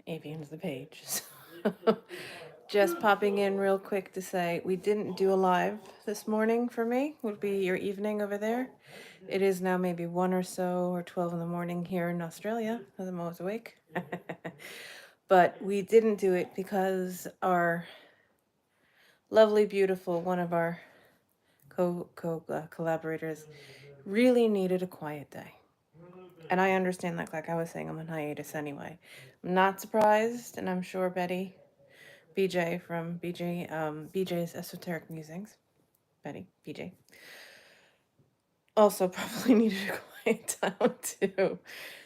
Avian's the page. So just popping in real quick to say we didn't do a live this morning for me. Would be your evening over there. It is now maybe 1 or so or 12 in the morning here in Australia as I'm always awake. But we didn't do it because our lovely, beautiful, one of our collaborators really needed a quiet day. And I understand that, like I was saying, I'm on hiatus anyway. I'm not surprised, and I'm sure Betty, BJ from BJ's Esoteric Musings, Betty, BJ, also probably needed a quiet time too.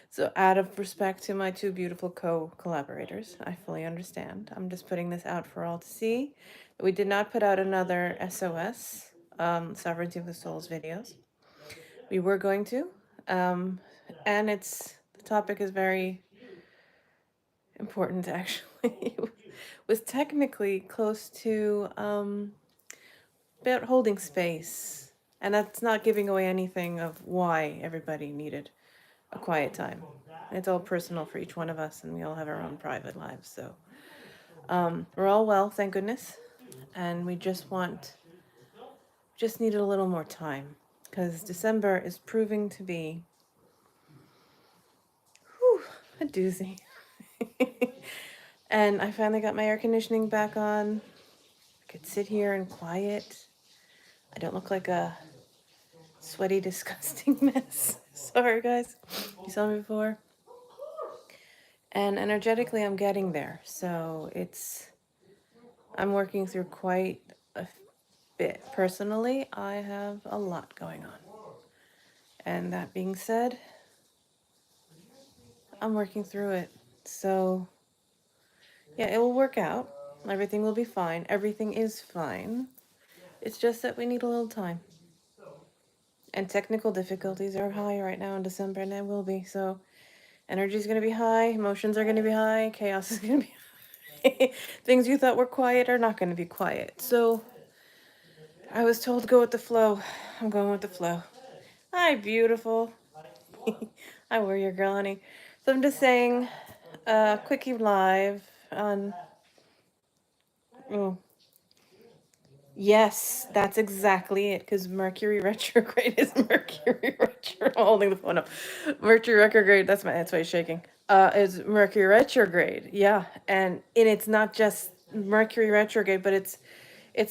So out of respect to my two beautiful collaborators, I fully understand. I'm just putting this out for all to see. We did not put out another SOS, Sovereignty of the Souls videos. We were going to, and the topic is very important actually. It was technically close to about holding space, and that's not giving away anything of why everybody needed a quiet time. It's all personal for each one of us, and we all have our own private lives. So we're all well, thank goodness, and we just needed a little more time because December is proving to be a doozy. And I finally got my air conditioning back on. I could sit here and quiet. I don't look like a sweaty, disgusting mess. Sorry, guys. You saw me before. And energetically, I'm getting there. So I'm working through quite a bit. Personally, I have a lot going on. And that being said, I'm working through it. So, yeah, it will work out. Everything will be fine. Everything is fine. It's just that we need a little time. And technical difficulties are high right now in December, and they will be. So, energy is going to be high. Emotions are going to be high. Chaos is going to be high. Things you thought were quiet are not going to be quiet. So, I was told to go with the flow. I'm going with the flow. Hi, beautiful. Hi, warrior girl, honey. So I'm just saying, quickie live on. Oh, yes, that's exactly it. Because Mercury retrograde is Mercury retrograde. I'm holding the phone up. Mercury retrograde. That's why he's shaking. Is Mercury retrograde? Yeah, and it's not just Mercury retrograde, but it's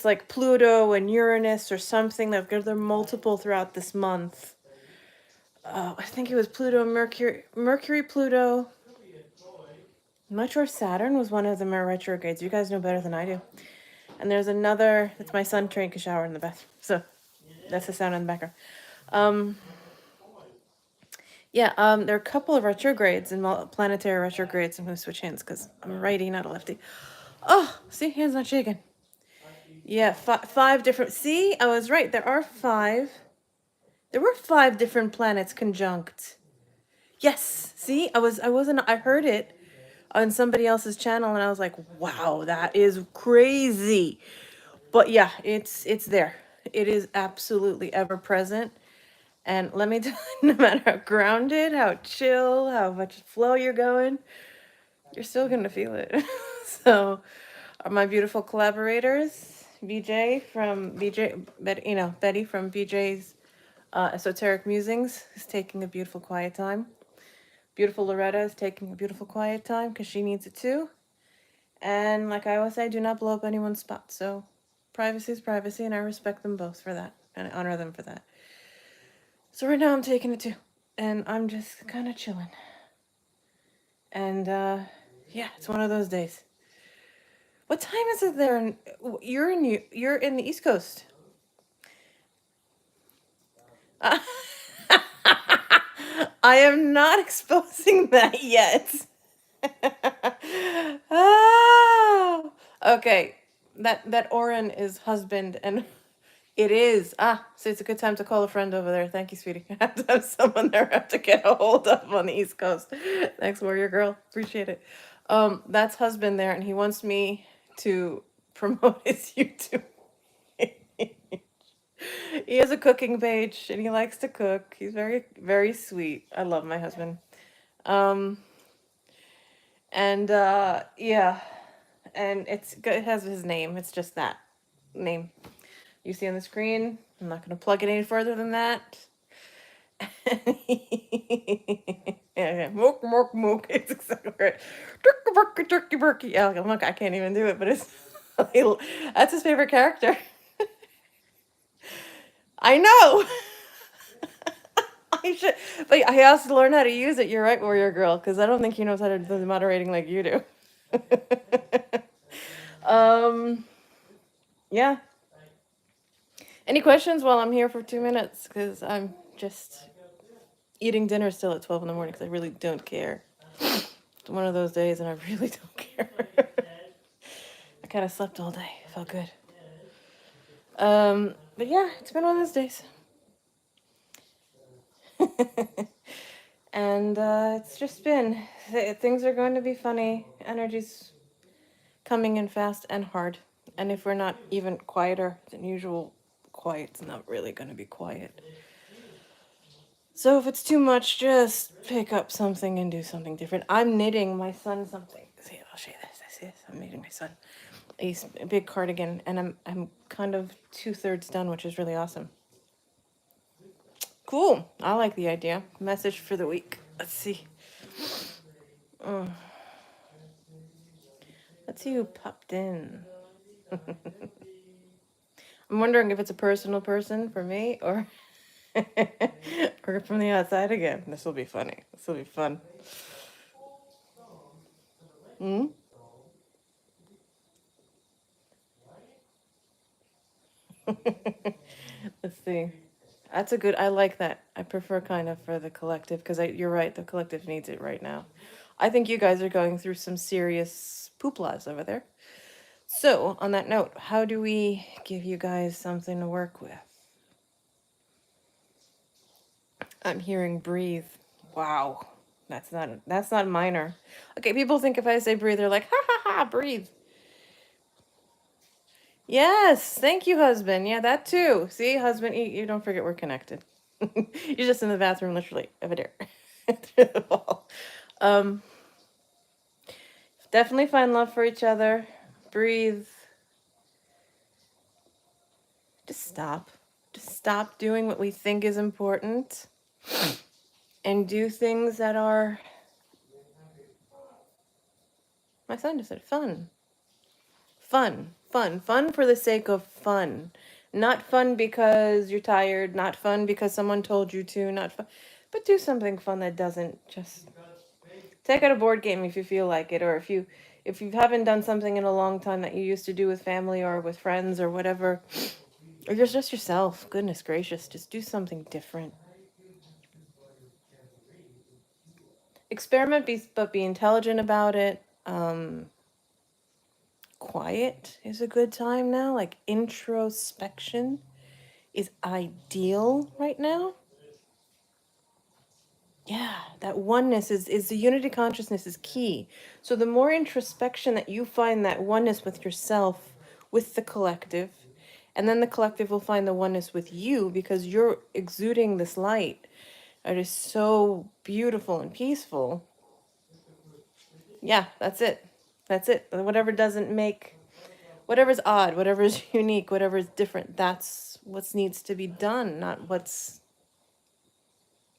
like Pluto and Uranus or something that they're multiple throughout this month. I think it was Pluto, Mercury, Pluto. I'm not sure Saturn was one of them are retrogrades. You guys know better than I do. And there's another. That's my son taking a shower in the bathroom. So that's the sound in the background. Yeah. There are a couple of retrogrades and planetary retrogrades. I'm gonna switch hands because I'm a righty, not a lefty. Oh, see, hands not shaking. Yeah, five different. See, I was right. There are five. There were 5 different planets conjunct. Yes. See, I heard it on somebody else's channel and I was like, wow, that is crazy. But yeah, it's there. It is absolutely ever present. And let me tell you, no matter how grounded, how chill, how much flow you're going, you're still gonna feel it. So my beautiful collaborators, Betty from BJ's Esoteric Musings is taking a beautiful quiet time. Beautiful Loretta is taking a beautiful quiet time because she needs it too. And like I always say, do not blow up anyone's spot. So privacy is privacy, and I respect them both for that, and I honor them for that. So right now I'm taking it too, and I'm just kind of chilling. And yeah, it's one of those days. What time is it there? You're in the East Coast. I am not exposing that yet. Oh, okay. That Oren is husband, and it is. So it's a good time to call a friend over there. Thank you, sweetie. I have to have someone there I have to get a hold of on the East Coast. Thanks, warrior girl. Appreciate it. That's husband there, and he wants me to promote his YouTube. He has a cooking page, and he likes to cook. He's very, very sweet. I love my husband. Um, And yeah, and it has his name. It's just that name you see on the screen. I'm not going to plug it any further than that. Yeah, mook, mook, mook. It's exactly right. Turkey, burkey, turkey, burkey. Yeah, look, I can't even do it, but it's that's his favorite character. I know. I should, but he has to learn how to use it. You're right, warrior girl, because I don't think he knows how to do the moderating like you do. um, yeah. Any questions while I'm here for 2 minutes? Because I'm just eating dinner still at 12 in the morning because I really don't care. It's one of those days and I really don't care. I kind of slept all day. Felt good. But yeah, it's been one of those days. And it's just been, things are going to be funny. Energy's coming in fast and hard. And if we're not even quieter than usual, quiet's not really going to be quiet. So if it's too much, just pick up something and do something different. I'm knitting my son something. See, I'll show you this. I'm knitting my son a big cardigan, and I'm kind of 2/3 done, which is really awesome. Cool. I like the idea. Message for the week. Let's see. Let's see who popped in. I'm wondering if it's a personal person for me or or from the outside again. This will be funny. This will be fun. Hmm? Let's see. That's a good. I like that. I prefer kind of for the collective because you're right. The collective needs it right now. I think you guys are going through some serious pooplas over there. So, on that note, how do we give you guys something to work with? I'm hearing breathe. Wow. That's not minor. Okay, people think if I say breathe, they're like, ha ha ha, breathe. Yes, thank you, husband. Yeah, that too. See, husband, you don't forget we're connected. You're just in the bathroom, literally, over there. Through the wall. Um, Definitely find love for each other. Breathe. Just stop. Just stop doing what we think is important and do things that are, my son just said, fun. Fun for the sake of fun. Not fun because you're tired, not fun because someone told you to, not fun, but do something fun that doesn't just take out a board game if you feel like it, or if you haven't done something in a long time that you used to do with family or with friends or whatever, or you're just yourself. Goodness gracious, just do something different. Experiment, but be intelligent about it. Quiet is a good time now. Like introspection is ideal right now. Yeah, that oneness is the unity consciousness is key. So the more introspection that you find that oneness with yourself, with the collective, and then the collective will find the oneness with you because you're exuding this light that is so beautiful and peaceful. Yeah, that's it. That's it. Whatever doesn't make, whatever's odd, whatever's unique, whatever's different, that's what needs to be done, not what's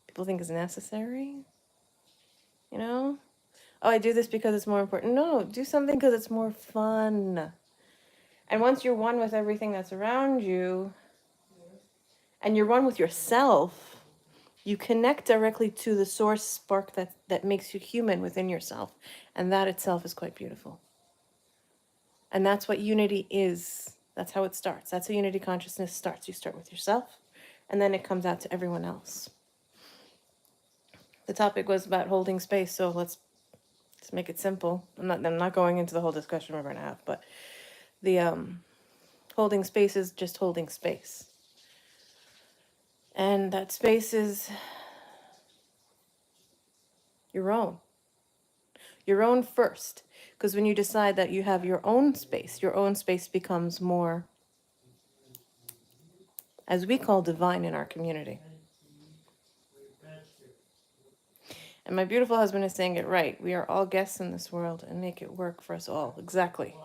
people think is necessary. You know? Oh, I do this because it's more important. No, do something because it's more fun. And once you're one with everything that's around you, and you're one with yourself, you connect directly to the source spark that makes you human within yourself. And that itself is quite beautiful. And that's what unity is. That's how it starts. That's how unity consciousness starts. You start with yourself, and then it comes out to everyone else. The topic was about holding space, so let's make it simple. I'm not going into the whole discussion we're going to have, but the holding space is just holding space. And that space is your own. Your own first. Because when you decide that you have your own space becomes more, as we call divine in our community. And my beautiful husband is saying it right. We are all guests in this world and make it work for us all. Exactly.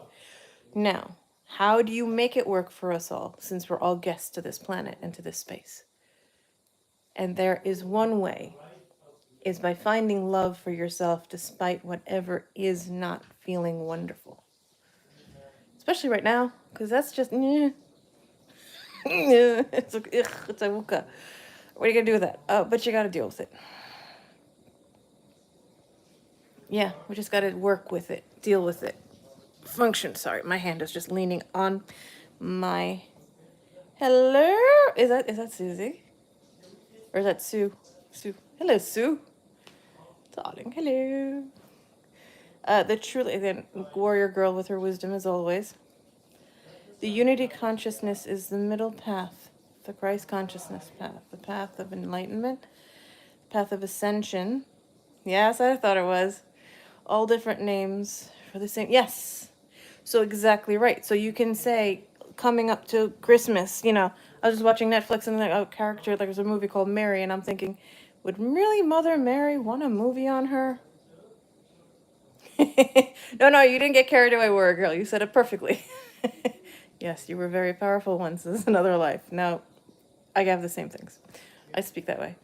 Now, how do you make it work for us all since we're all guests to this planet and to this space? And there is one way, is by finding love for yourself despite whatever is not feeling wonderful. Especially right now, because that's just, it's a, it's a wuka. What are you going to do with that? Oh, but you got to deal with it. Yeah, we just got to work with it, deal with it. Function, sorry, my hand is just leaning on my... Hello? Is that Susie? Or is that Sue? Sue. Hello, Sue. Darling, hello. The truly, again, warrior girl with her wisdom as always. The unity consciousness is the middle path, the Christ consciousness path, the path of enlightenment, path of ascension. Yes, I thought it was. All different names for the same. Yes. So exactly right. So you can say, coming up to Christmas, I was just watching Netflix and a character, there's a movie called Mary, and I'm thinking, would really Mother Mary want a movie on her? No, you didn't get carried away, warrior girl. You said it perfectly. Yes, you were very powerful once. This is another life. No, I have the same things. I speak that way.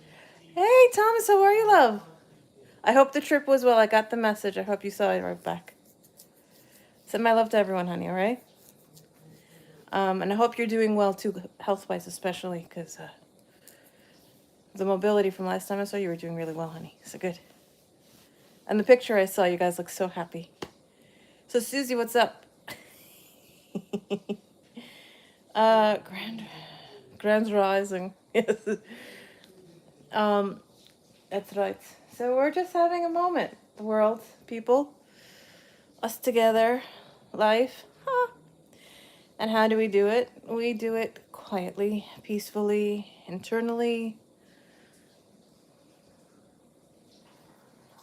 Hey, Thomas, how are you, love? I hope the trip was well. I got the message. I hope you saw it right back. Send my love to everyone, honey, all right? And I hope you're doing well, too, health-wise especially, because the mobility from last time I saw you were doing really well, honey. So good. And the picture I saw, you guys look so happy. So, Susie, what's up? Grand Rising. Yes. That's right. So we're just having a moment. The world, people, us together, life. Huh. And how do we do it? We do it quietly, peacefully, internally.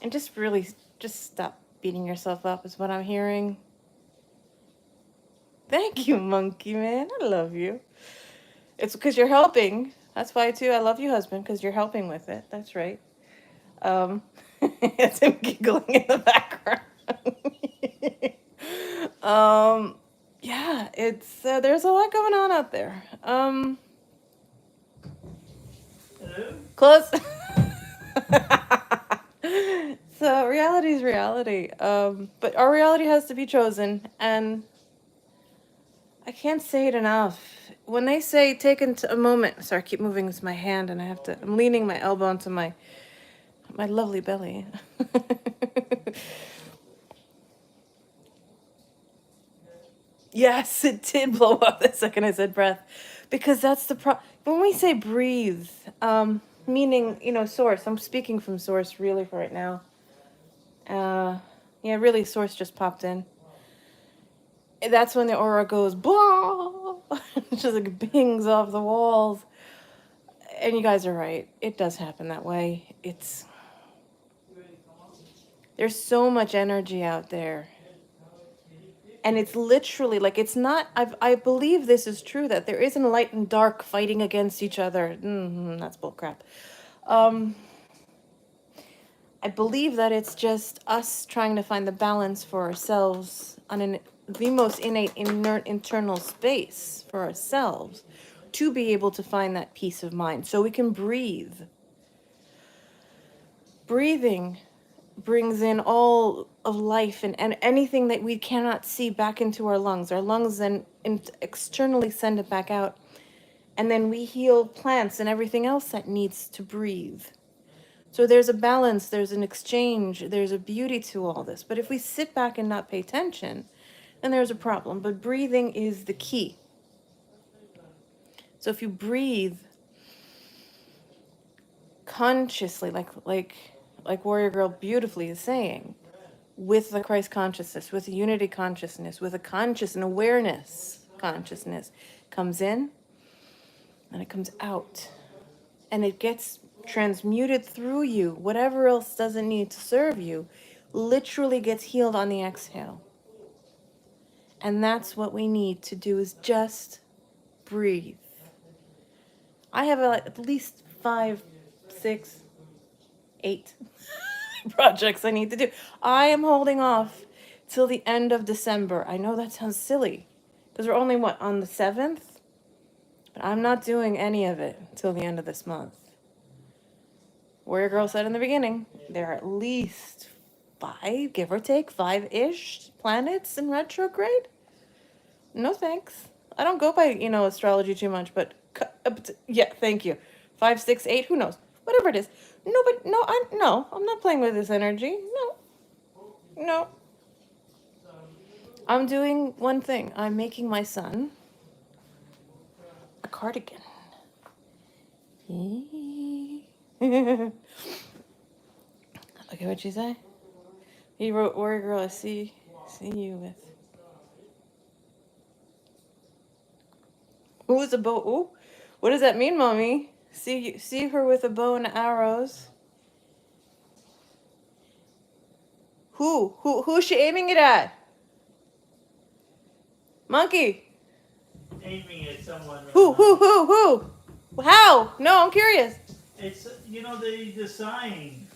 And just stop beating yourself up is what I'm hearing. Thank you, monkey man. I love you. It's because you're helping. That's why, too, I love you, husband, because you're helping with it. That's right. It's him giggling in the background. Yeah, it's, there's a lot going on out there. Close. So reality is reality. But our reality has to be chosen, and I can't say it enough. When they say take a moment, sorry, I keep moving with my hand, and I'm leaning my elbow onto my lovely belly. Yes, it did blow up the second I said breath, because that's the when we say breathe, meaning, source. I'm speaking from source really for right now. Yeah, really, source just popped in. That's when the aura goes blah, just like bings off the walls. And you guys are right. It does happen that way. There's so much energy out there. And it's literally like, it's not, I believe this is true, that there isn't light and dark fighting against each other. That's bullcrap. I believe that it's just us trying to find the balance for ourselves on the most innate, inert, internal space for ourselves to be able to find that peace of mind so we can breathe. Breathing brings in all of life and anything that we cannot see back into our lungs. Our lungs then externally send it back out. And then we heal plants and everything else that needs to breathe. So there's a balance, there's an exchange, there's a beauty to all this. But if we sit back and not pay attention, then there's a problem. But breathing is the key. So if you breathe consciously, like Warrior Girl beautifully is saying, with the Christ consciousness, with the unity consciousness, with a conscious and awareness consciousness, comes in and it comes out. And it gets transmuted through you. Whatever else doesn't need to serve you literally gets healed on the exhale. And that's what we need to do, is just breathe. I have at least 5, 6, 8 projects I need to do. I am holding off till the end of December. I know that sounds silly because we're only, what, on the 7th? But I'm not doing any of it till the end of this month. Warrior Girl said in the beginning, there are at least 5, give or take, 5-ish planets in retrograde. No thanks. I don't go by, astrology too much, but yeah, thank you. 5, 6, 8, who knows? Whatever it is. No, but no, I'm not playing with this energy. No. I'm doing one thing. I'm making my son a cardigan. Okay, what'd she say? He wrote, Warrior Girl, I see you with. Who is a bow? Ooh, what does that mean, Mommy? See her with a bow and arrows. Who's she aiming it at? Monkey. Aiming at someone. Who? How? No, I'm curious. It's the sign.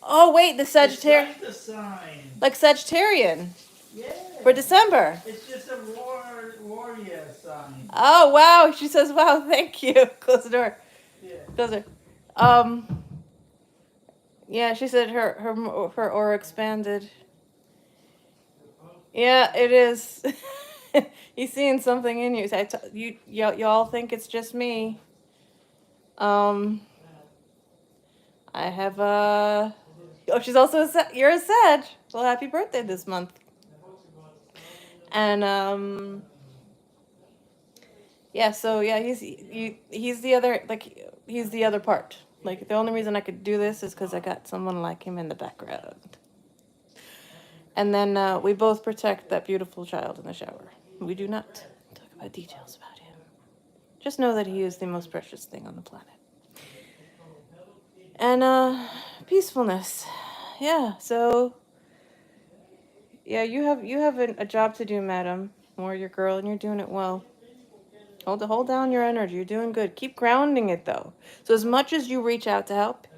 Oh wait, the Sagittarius. It's like the sign. Like Sagittarian. Yeah. For December. It's just a warrior sign. Oh wow, she says wow, thank you. Close the door. Yeah. Close it. Yeah, she said her aura expanded. Yeah, it is. He's seeing something in you. Y'all think it's just me. I have Oh, she's also you're a Sag. Well, happy birthday this month. And yeah, so yeah, he's the other, like, he's the other part. Like, the only reason I could do this is because I got someone like him in the background. And then we both protect that beautiful child in the shower. We do not talk about details about him. Just know that he is the most precious thing on the planet. And peacefulness. Yeah, so yeah, you have a job to do, madam, warrior girl, and you're doing it well. Hold down your energy. You're doing good. Keep grounding it though. So as much as you reach out to help,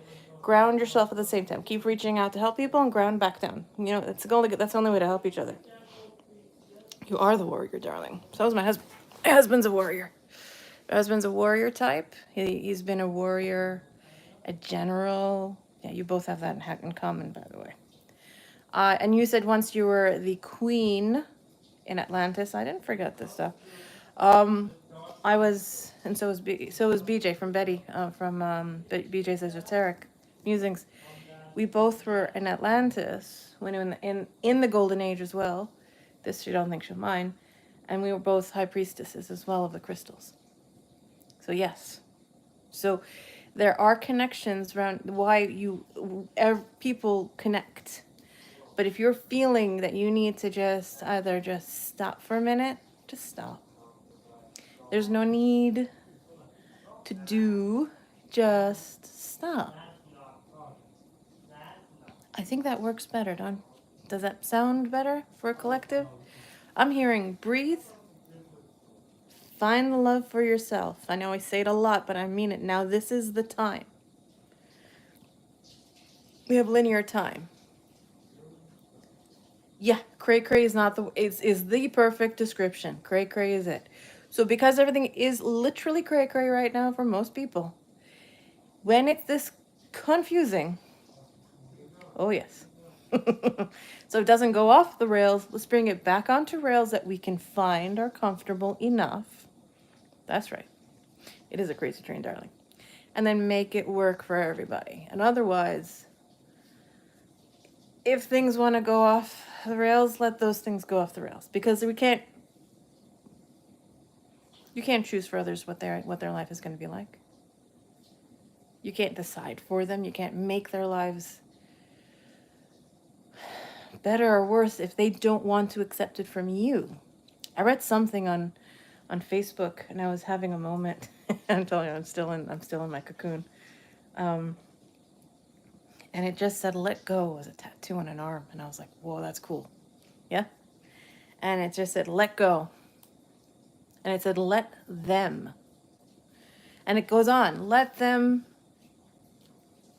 ground yourself at the same time. Keep reaching out to help people and ground back down. That's the only way to help each other. You are the warrior, darling. So is my husband. My husband's a warrior. My husband's a warrior type. He's been a warrior, a general. Yeah, you both have that in common, by the way. And you said once you were the queen in Atlantis. I didn't forget this stuff. I was, and so was BJ from Betty, from BJ's Esoteric Musings. We both were in Atlantis when in the Golden Age as well. This she don't think she'll mind. And we were both high priestesses as well of the crystals. So yes. So there are connections around why people connect. But if you're feeling that you need to just stop for a minute, just stop. There's no need to just stop. I think that works better, does that sound better for a collective? I'm hearing breathe, find the love for yourself. I know I say it a lot, but I mean it. Now this is the time. We have linear time. Yeah, cray cray is not is the perfect description. Cray cray is it. So because everything is literally cray cray right now for most people, when it's this confusing, oh yes. So it doesn't go off the rails. Let's bring it back onto rails that we can find are comfortable enough. That's right. It is a crazy train, darling. And then make it work for everybody. And otherwise, if things want to go off the rails, let those things go off the rails. Because you can't choose for others what their life is going to be like. You can't decide for them. You can't make their lives better or worse if they don't want to accept it from you. I read something on Facebook and I was having a moment. I'm telling you, I'm still in my cocoon. And it just said "let go" as a tattoo on an arm, and I was like, whoa, that's cool. Yeah. And it just said "let go," and it said "let them," and it goes on, let them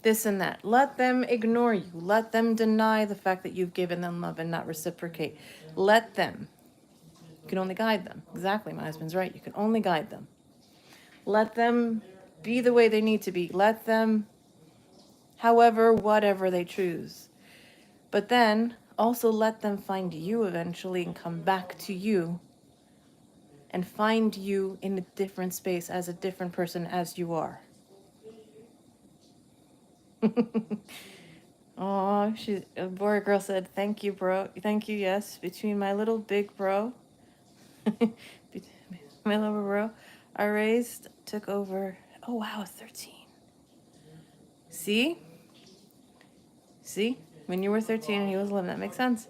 this and that. Let them ignore you. Let them deny the fact that you've given them love and not reciprocate. Let them. You can only guide them. Exactly, my husband's right. You can only guide them. Let them be the way they need to be. Let them, however, whatever they choose. But then also let them find you eventually and come back to you and find you in a different space as a different person as you are. Oh, a boy girl said, "Thank you, bro. Thank you, yes. Between my little big bro, my little bro, I raised, took over. Oh, wow, 13. See? See? When you were 13 and he was 11, that makes sense.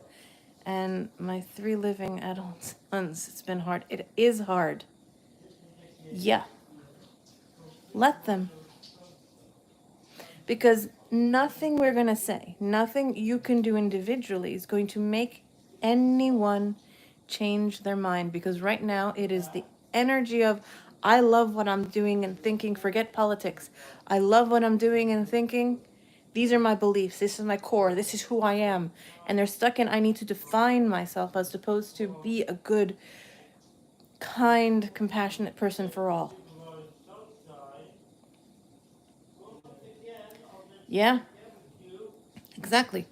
And my 3 living adult sons, it's been hard. It is hard. Yeah. Let them. Because nothing we're going to say, nothing you can do individually is going to make anyone change their mind. Because right now it is the energy of, I love what I'm doing and thinking, forget politics. I love what I'm doing and thinking. These are my beliefs. This is my core. This is who I am. And they're stuck in, I need to define myself as opposed to be a good, kind, compassionate person for all. Yeah, exactly.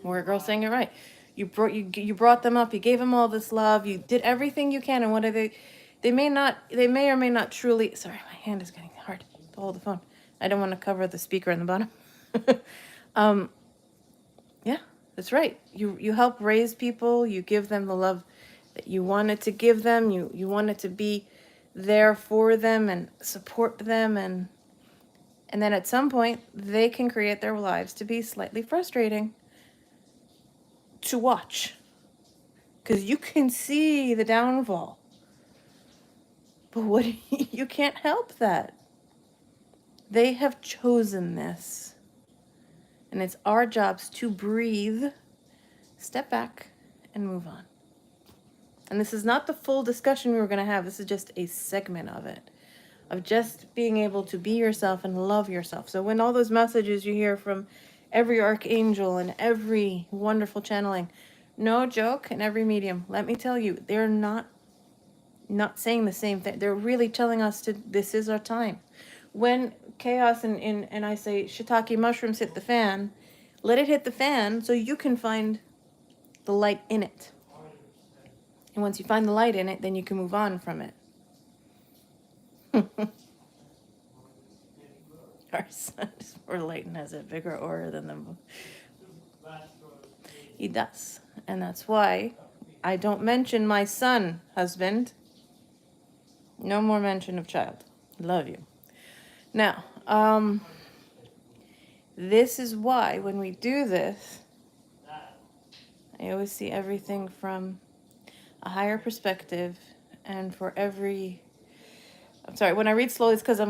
More girl saying it right. You brought them up. You gave them all this love. You did everything you can. And what are they? They may or may not truly. Sorry, my hand is getting hard to hold the phone. I don't want to cover the speaker in the bottom. um, yeah, that's right. You help raise people. You give them the love that you wanted to give them. You wanted to be there for them and support them, and then at some point they can create their lives to be slightly frustrating to watch. Because you can see the downfall. But what you can't help that. They have chosen this. And it's our jobs to breathe, step back, and move on. And this is not the full discussion we were going to have. This is just a segment of it. Of just being able to be yourself and love yourself. So when all those messages you hear from every archangel and every wonderful channeling, no joke, in every medium, let me tell you, they're not saying the same thing. They're really telling us to, this is our time. When chaos and I say shiitake mushrooms hit the fan, let it hit the fan so you can find the light in it. And once you find the light in it, then you can move on from it. Our sun is more light and has a bigger aura than the moon. He does. And that's why I don't mention my son, husband. No more mention of child. Love you. Now, this is why when we do this, I always see everything from a higher perspective, and for every, I'm sorry, when I read slowly, it's because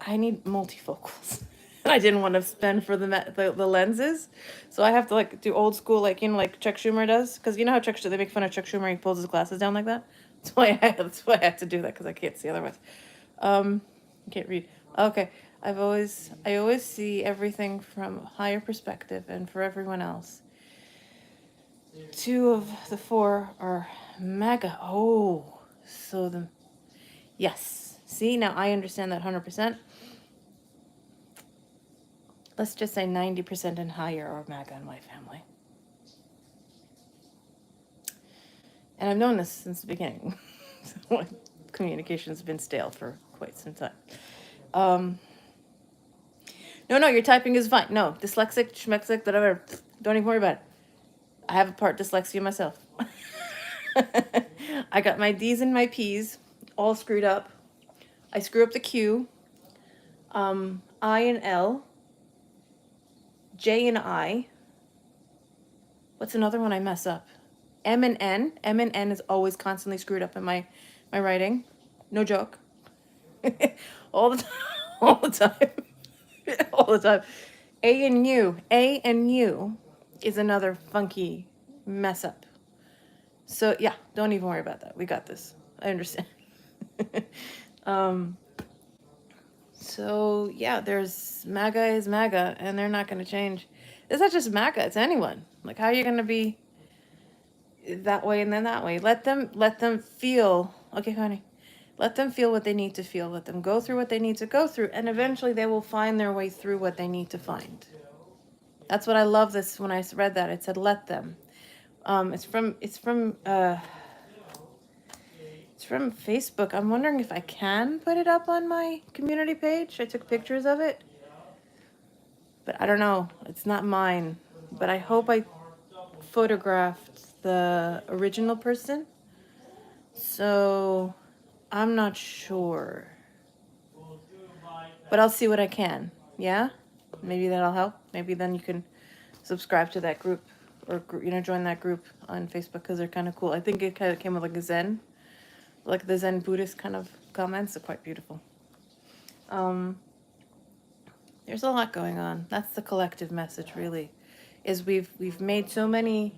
I need multifocals. And I didn't want to spend for the lenses, so I have to like do old school, like, you know, like Chuck Schumer does, because you know how they make fun of Chuck Schumer, he pulls his glasses down like that. That's why I have to do that, because I can't see otherwise. I can't read. Okay, I always see everything from a higher perspective, and for everyone else. 2 of the 4 are mega. Oh, so yes. See, now I understand that 100%. Let's just say 90% and higher are MAGA in my family. And I've known this since the beginning. So communication's been stale for quite some time. No, your typing is fine. No, dyslexic, schmexic, whatever. Don't even worry about it. I have a part dyslexia myself. I got my D's and my P's all screwed up. I screw up the Q, I and L, J and I. What's another one I mess up? M and N. M and N is always constantly screwed up in my writing. No joke. all the time. All the time. All the time. A and U. A and U is another funky mess up. So yeah, don't even worry about that. We got this. I understand. So yeah, there's MAGA is MAGA, and they're not going to change. It's not just MAGA; it's anyone. Like, how are you going to be that way and then that way? Let them feel. Okay, honey, let them feel what they need to feel. Let them go through what they need to go through, and eventually they will find their way through what they need to find. That's what I love. This when I read that, it said, "Let them." It's from Facebook. I'm wondering if I can put it up on my community page. I took pictures of it. But I don't know. It's not mine. But I hope I photographed the original person. So I'm not sure. But I'll see what I can. Yeah? Maybe that'll help. Maybe then you can subscribe to that group or join that group on Facebook because they're kind of cool. I think it kind of came with like a Zen. Like the Zen Buddhist kind of comments. They're quite beautiful. There's a lot going on. That's the collective message, really, is we've made so many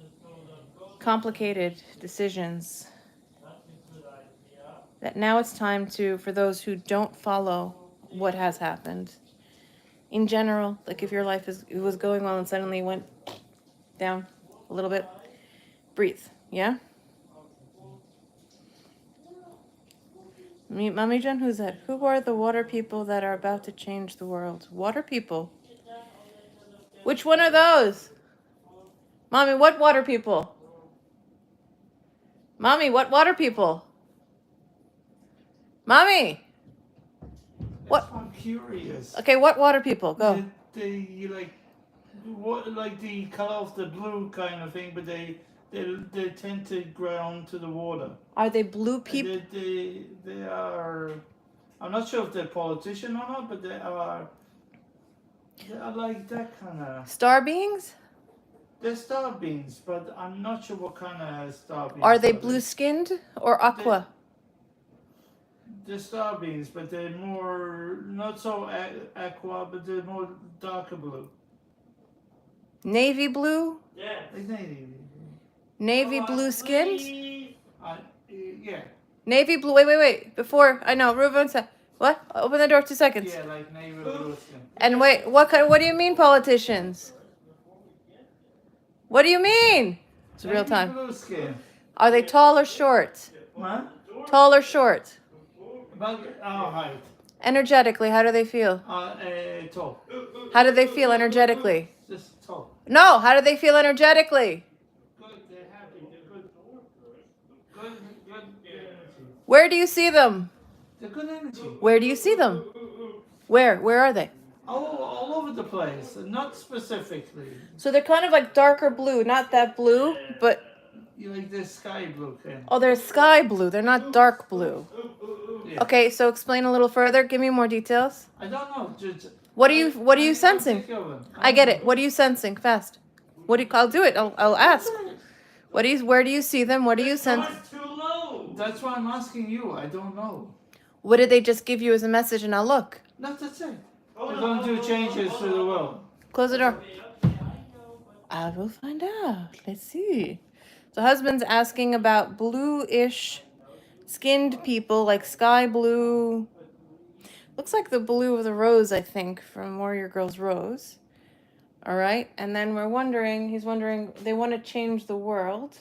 complicated decisions that now it's time for those who don't follow what has happened, in general, like if your life was going well and suddenly went down a little bit, breathe, yeah? Mommy Jen, who's that? Who are the water people that are about to change the world? Water people? Which one are those? Mommy, what water people? Mommy, what water people? Mommy! What? I'm curious. Okay, what water people? Go. They like the color of the blue kind of thing, but they tend to ground to the water. Are they blue people? They are. I'm not sure if they're politician or not, but they are like that kind of. Star beings? They're star beings, but I'm not sure what kind of star beings. Are they blue skinned or aqua? They're star beings, but they're more not so aqua, but they're more darker blue. Navy blue? Yeah, like navy. Navy blue skinned? Yeah. Navy blue. Wait. Before I know, Ruben said what? Open the door 2 seconds. Yeah, like navy blue skin. And wait, what do you mean, politicians? What do you mean? It's real time. Blue skin. Are they tall or short? Huh? Tall or short? About our height. Energetically, how do they feel? Tall. How do they feel energetically? Just tall. No, how do they feel energetically? Good, they're happy, they're good. Good energy. Where do you see them? They're good energy. Where do you see them? Where are they? All over the place, not specifically. So they're kind of like darker blue, not that blue, but... You like the sky blue kind. Oh, they're sky blue, they're not dark blue. Yeah. Okay, so explain a little further. Give me more details. I don't know. What are you sensing? I get it. What are you sensing? Fast. I'll do it. I'll ask. Where do you see them? What do you sense? Too low. That's why I'm asking you. I don't know. What did they just give you as a message and I'll look? No, that's it. We're going to do changes to the world. Close the door. I will find out. Let's see. So husband's asking about bluish skinned people, like sky blue. Looks like the blue of the rose, I think, from Warrior Girl's Rose. All right. And then he's wondering, they want to change the world.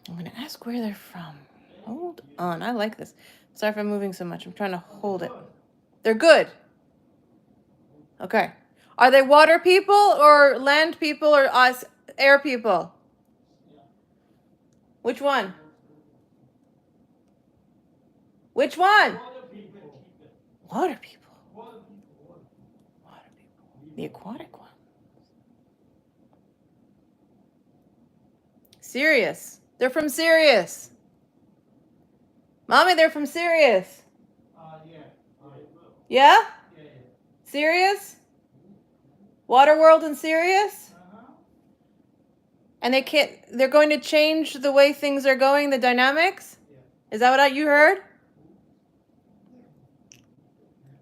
I'm going to ask where they're from. Hold on. I like this. Sorry if I'm moving so much. I'm trying to hold it. They're good. Okay. Are they water people or land people or us air people? Which one? Which one? Water people. Water people. The aquatic one. Sirius. They're from Sirius. Mommy, they're from Sirius. Yeah. Yeah? Sirius? Waterworld and Sirius? And they're going to change the way things are going, the dynamics? Is that what you heard?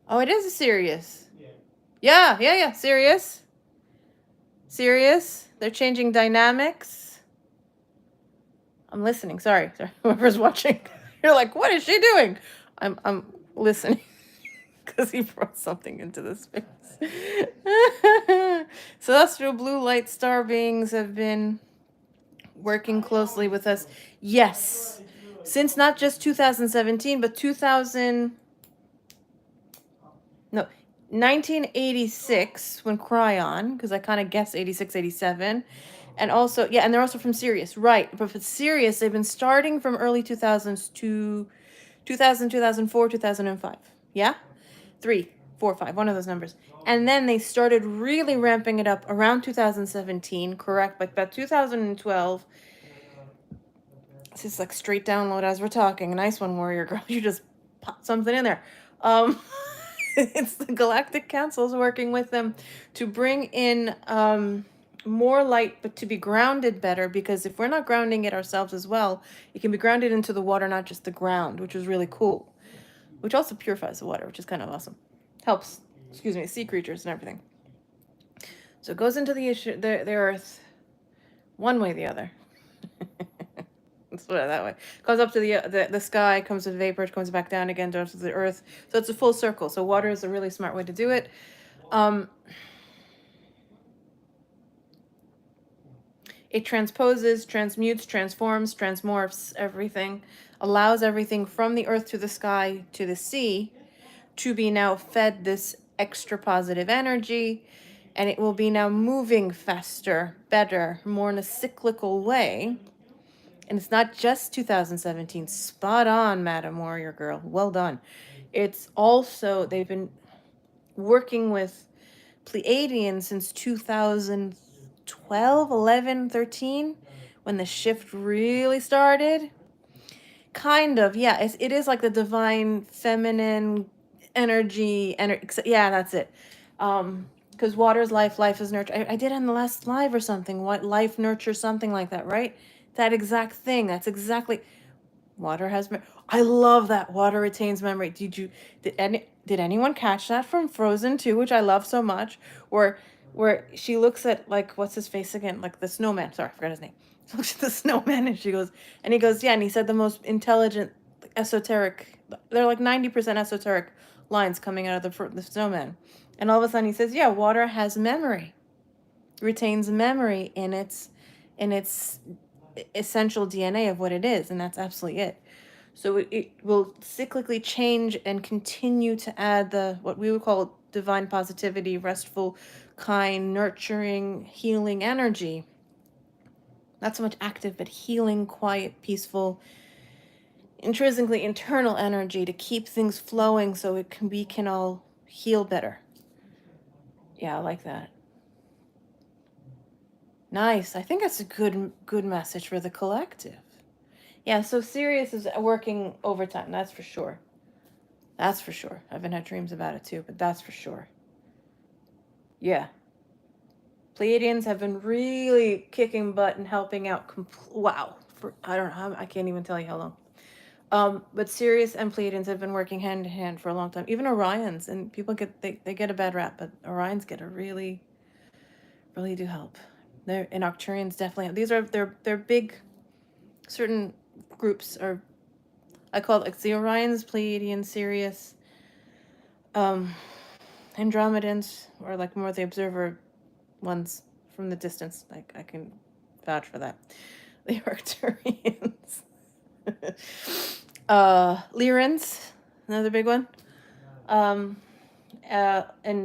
Oh, it is a Sirius. Yeah. Sirius. They're changing dynamics. I'm listening. Sorry. Whoever's watching. You're like, what is she doing? I'm listening because he brought something into the space. Celestial blue light star beings have been working closely with us. Yes. Since not just 2017, but 1986 when Cryon, because I kind of guessed 86, 87. And also, yeah, and they're also from Sirius, right. But for Sirius, they've been starting from early 2000s to 2000, 2004, 2005. Yeah? 3, 4, 5, one of those numbers. And then they started really ramping it up around 2017, correct? But by 2012, this is like straight download as we're talking. A nice one, Warrior Girl. You just pop something in there. It's the Galactic Council's working with them to bring in more light, but to be grounded better. Because if we're not grounding it ourselves as well, it can be grounded into the water, not just the ground, which is really cool. Which also purifies the water, which is kind of awesome. Helps, sea creatures and everything. So it goes into the earth, one way or the other. Let's put it that way. Comes up to the sky, comes to vapor, comes back down again, down to the earth. So it's a full circle. So water is a really smart way to do it. It transposes, transmutes, transforms, transmorphs everything, allows everything from the earth to the sky to the sea to be now fed this extra positive energy, and it will be now moving faster, better, more in a cyclical way. And it's not just 2017. Spot on, Madam Warrior Girl. Well done. It's also, they've been working with Pleiadians since 2012, 11, 13, when the shift really started. Kind of, yeah. It is like the divine feminine energy. Yeah, that's it. Because water is life, life is nurture. I did on the last live or something. What life nurture something like that, right? That exact thing. That's exactly. Water has. I love that water retains memory. Did anyone catch that from Frozen 2, which I love so much? Where she looks at, like, what's his face again? Like the snowman. Sorry, I forgot his name. She looks at the snowman and he goes, yeah, and he said the most intelligent, esoteric. They're like 90% esoteric lines coming out of the snowman, and all of a sudden he says, yeah, water has memory, retains memory in its essential DNA of what it is, and that's absolutely it. So it will cyclically change and continue to add the what we would call divine positivity, restful, kind, nurturing, healing energy. Not so much active, but healing, quiet, peaceful, intrinsically internal energy to keep things flowing so we can all heal better. Yeah, I like that. Nice. I think that's a good message for the collective. Yeah, so Sirius is working overtime, that's for sure. That's for sure. I haven't had dreams about it too, but that's for sure. Yeah. Pleiadians have been really kicking butt and helping out. Wow. I don't know. I can't even tell you how long. But Sirius and Pleiadians have been working hand in hand for a long time. Even Orions, and people they get a bad rap, but Orions get a really do help. And Arcturians definitely. These are they're big. Certain groups are. I call it like the Orions, Pleiadians, Sirius, Andromedans, or like more the observer ones from the distance. Like I can vouch for that. The Arcturians. Lyrans, another big one. And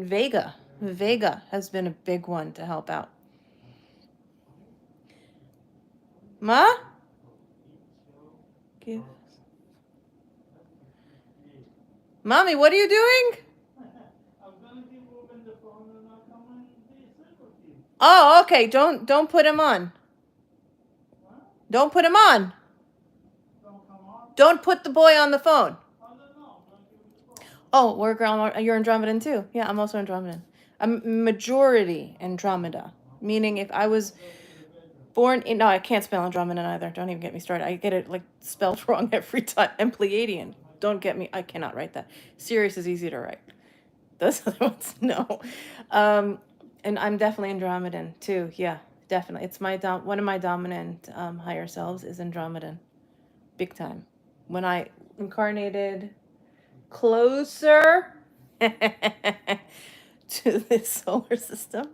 Vega. Vega has been a big one to help out. Ma? Give. Mommy, what are you doing? Oh, okay. Don't put him on. Don't put him on. Don't put the boy on the phone. Oh, you're Andromedan too. Yeah, I'm also Andromedan. I'm majority Andromeda, meaning if I was born in, no, I can't spell Andromedan either. Don't even get me started. I get it like spelled wrong every time. And Pleiadian. Don't get me. I cannot write that. Sirius is easy to write. Those other ones, no. And I'm definitely Andromedan too. Yeah, definitely. It's one of my dominant higher selves is Andromedan, big time. When I incarnated closer to this solar system.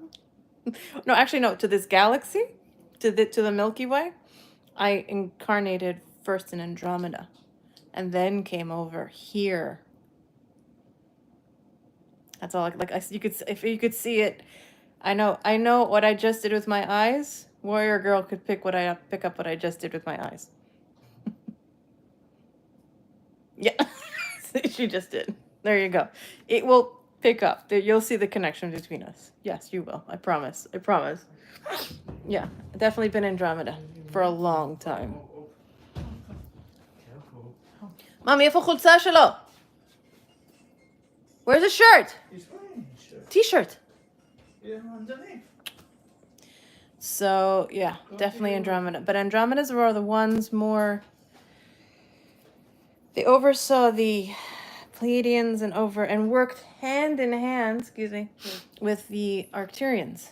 No, actually, no, to this galaxy, to the Milky Way. I incarnated first in Andromeda, and then came over here. That's all. You could, if you could see it. I know what I just did with my eyes. Warrior Girl could pick up what I just did with my eyes. Yeah, she just did. There you go. It will pick up. You'll see the connection between us. Yes, you will. I promise. I promise. Yeah, definitely been Andromeda for a long time. Mommy, איפה החולצה שלו? Where's the shirt? He's wearing a shirt. T-shirt. Yeah, underneath. So, yeah, definitely Andromeda. But Andromedas were the ones more... They oversaw the Pleiadians and worked hand in hand, with the Arcturians.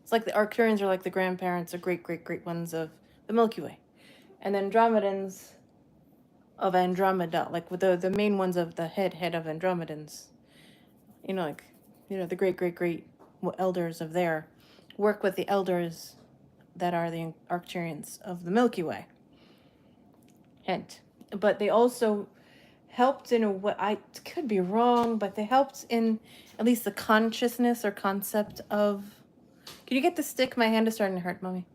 It's like the Arcturians are like the grandparents or great ones of the Milky Way. And Andromedans of Andromeda, like with the main ones of the head of Andromedans. The great elders of there work with the elders that are the Arcturians of the Milky Way. Hint. But they also helped in a way, I could be wrong, but they helped in at least the consciousness or concept of, can you get the stick? My hand is starting to hurt, Mommy.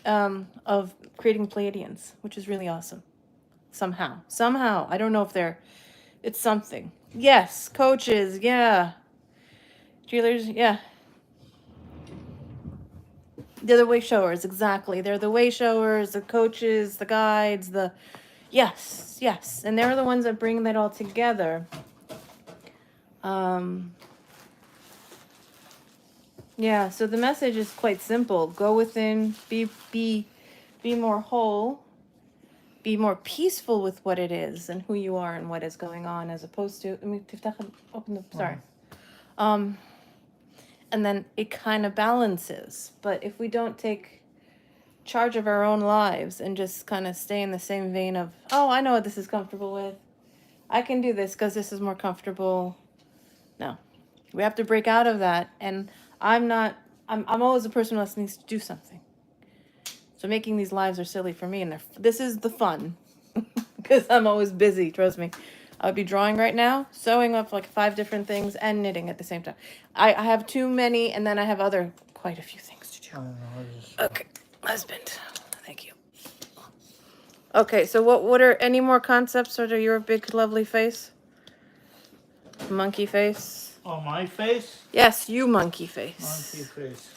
Of creating Pleiadians, which is really awesome. Somehow. I don't know if it's something. Yes, coaches, yeah. Cheerleaders, yeah. They're the way showers, exactly. They're the way showers, the coaches, the guides, yes. And they're the ones that bring that all together. Yeah, so the message is quite simple. Go within, be more whole, be more peaceful with what it is and who you are and what is going on, as opposed to, sorry. And then it kind of balances. But if we don't take charge of our own lives and just kind of stay in the same vein of, oh, I know what this is comfortable with. I can do this because this is more comfortable. No, we have to break out of that. And I'm always a person who needs to do something. So making these lives are silly for me. And this is the fun because I'm always busy. Trust me. I would be drawing right now, sewing up like 5 different things and knitting at the same time. I have too many, and then I have quite a few things to do. Okay, husband, thank you. Okay, so what are any more concepts under your big lovely face? Monkey face. Oh, my face? Yes, you monkey face. Monkey face.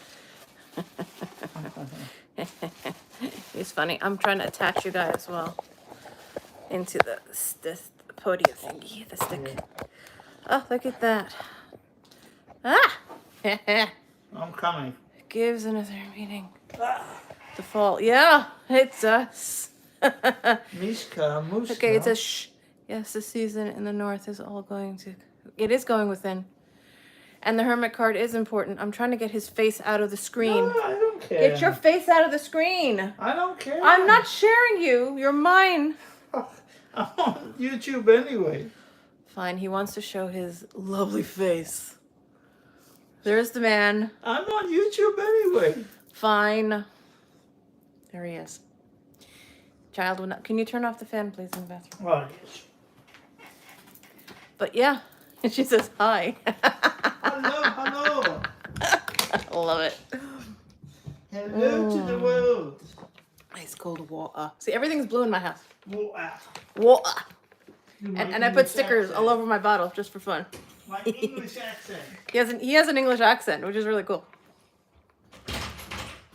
He's funny. I'm trying to attach you guys as well into this podium thingy, the stick. Yeah. Oh, look at that. Ah! I'm coming. Gives another meaning. The fall. Yeah, it's us. Mishka, Muska. Okay, it's a shh. Yes, the season in the north is all it is going within. And the hermit card is important. I'm trying to get his face out of the screen. No, I don't care. Get your face out of the screen. I don't care. I'm not sharing you. You're mine. I'm on YouTube anyway. Fine, he wants to show his lovely face. There's the man. I'm on YouTube anyway. Fine. There he is. Child will not. Can you turn off the fan, please, in the bathroom? Oh, yes. But yeah, she says hi. Hello. I love it. Hello to the world. Ice cold water. See, everything's blue in my house. Water. And I put stickers all over my bottle just for fun. My English accent. He has an English accent, which is really cool.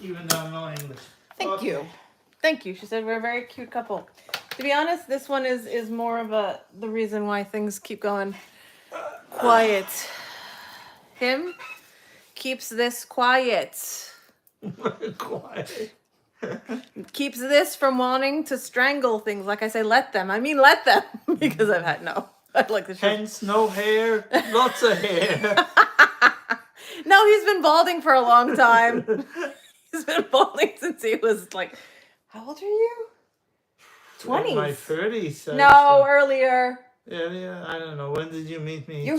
Even though I'm not English. Thank you. She said we're a very cute couple. To be honest, this one is more of the reason why things keep going quiet. Him keeps this quiet. Quiet. Keeps this from wanting to strangle things. Like I say, let them. I mean, let them. Because I'd like to show. Hence, no hair, lots of hair. No, he's been balding for a long time. He's been balding since he was how old are you? 20s. My 30s. No, earlier. Yeah, I don't know. When did you meet me? You're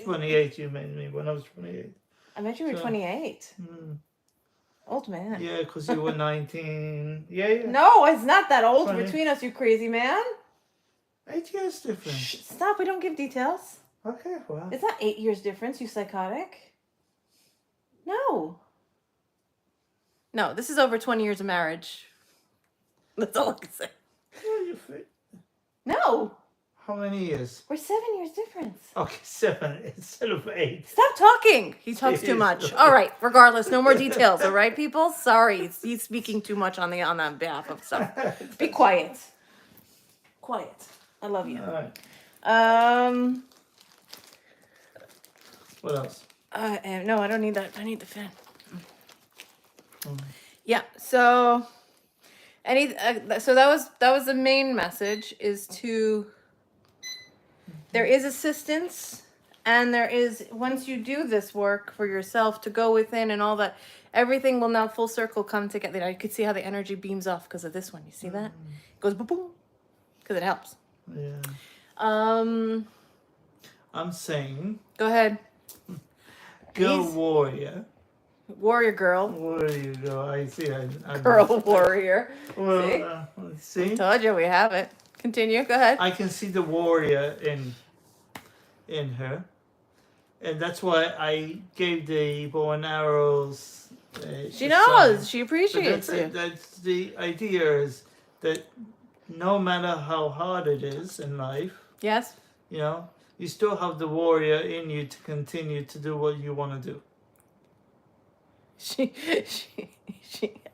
28, you met me when I was 28. I bet you were So, 28. mm, Old man. yeah, because you were 19. Yeah. No, it's not that old 20. between us, you crazy man. 8 years Shh, difference. stop, we don't give details. Okay, well. It's not 8 years difference, you psychotic. No. No, this is over 20 years of marriage. That's all I can say. Well, you fit. No, How many years? we're 7 years difference. Okay, 7 instead of 8. Stop talking. He talks too Jeez. much. All right, regardless, no more details, all right, people? Sorry, he's speaking too much on that behalf of stuff. Be quiet. Quiet. I love you. All right. What else? No, I don't need that. I need the fan. Mm. Yeah. So, so that was the main message, is to, there is assistance, and there is, once you do this work for yourself to go within and all that, everything will now full circle come together. You could see how the energy beams off because of this one. You see that? It goes boom boom because it helps. Yeah. Um, I'm saying, Go ahead. go Please. warrior. Warrior girl. Warrior go. I see. Girl warrior. Well, See? see? Told you we have it. Continue. Go ahead. I can see the warrior in her, and that's why I gave the bow and arrows. She a knows. sign. She But appreciates you. that's the idea, is that no matter how hard it is in life, Yes. you know, you still have the warrior in you to continue to do what you want to do. She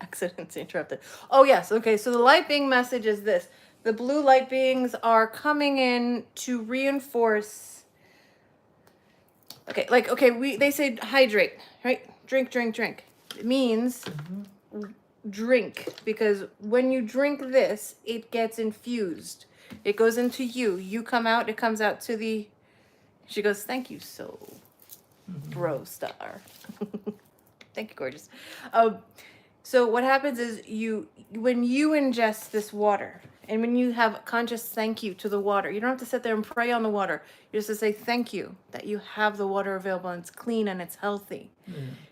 accidentally interrupted. Oh yes. Okay. So the light being message is this: the blue light beings are coming in to reinforce. Okay. They say hydrate, right? Drink. It means drink, because when you drink this, it gets infused. It goes into you. You come out. It comes out to the. She goes, "Thank you, soul, bro star." Thank you, gorgeous. So what happens is when you ingest this water, and when you have conscious thank you to the water, you don't have to sit there and pray on the water. You just have to say thank you that you have the water available and it's clean and it's healthy.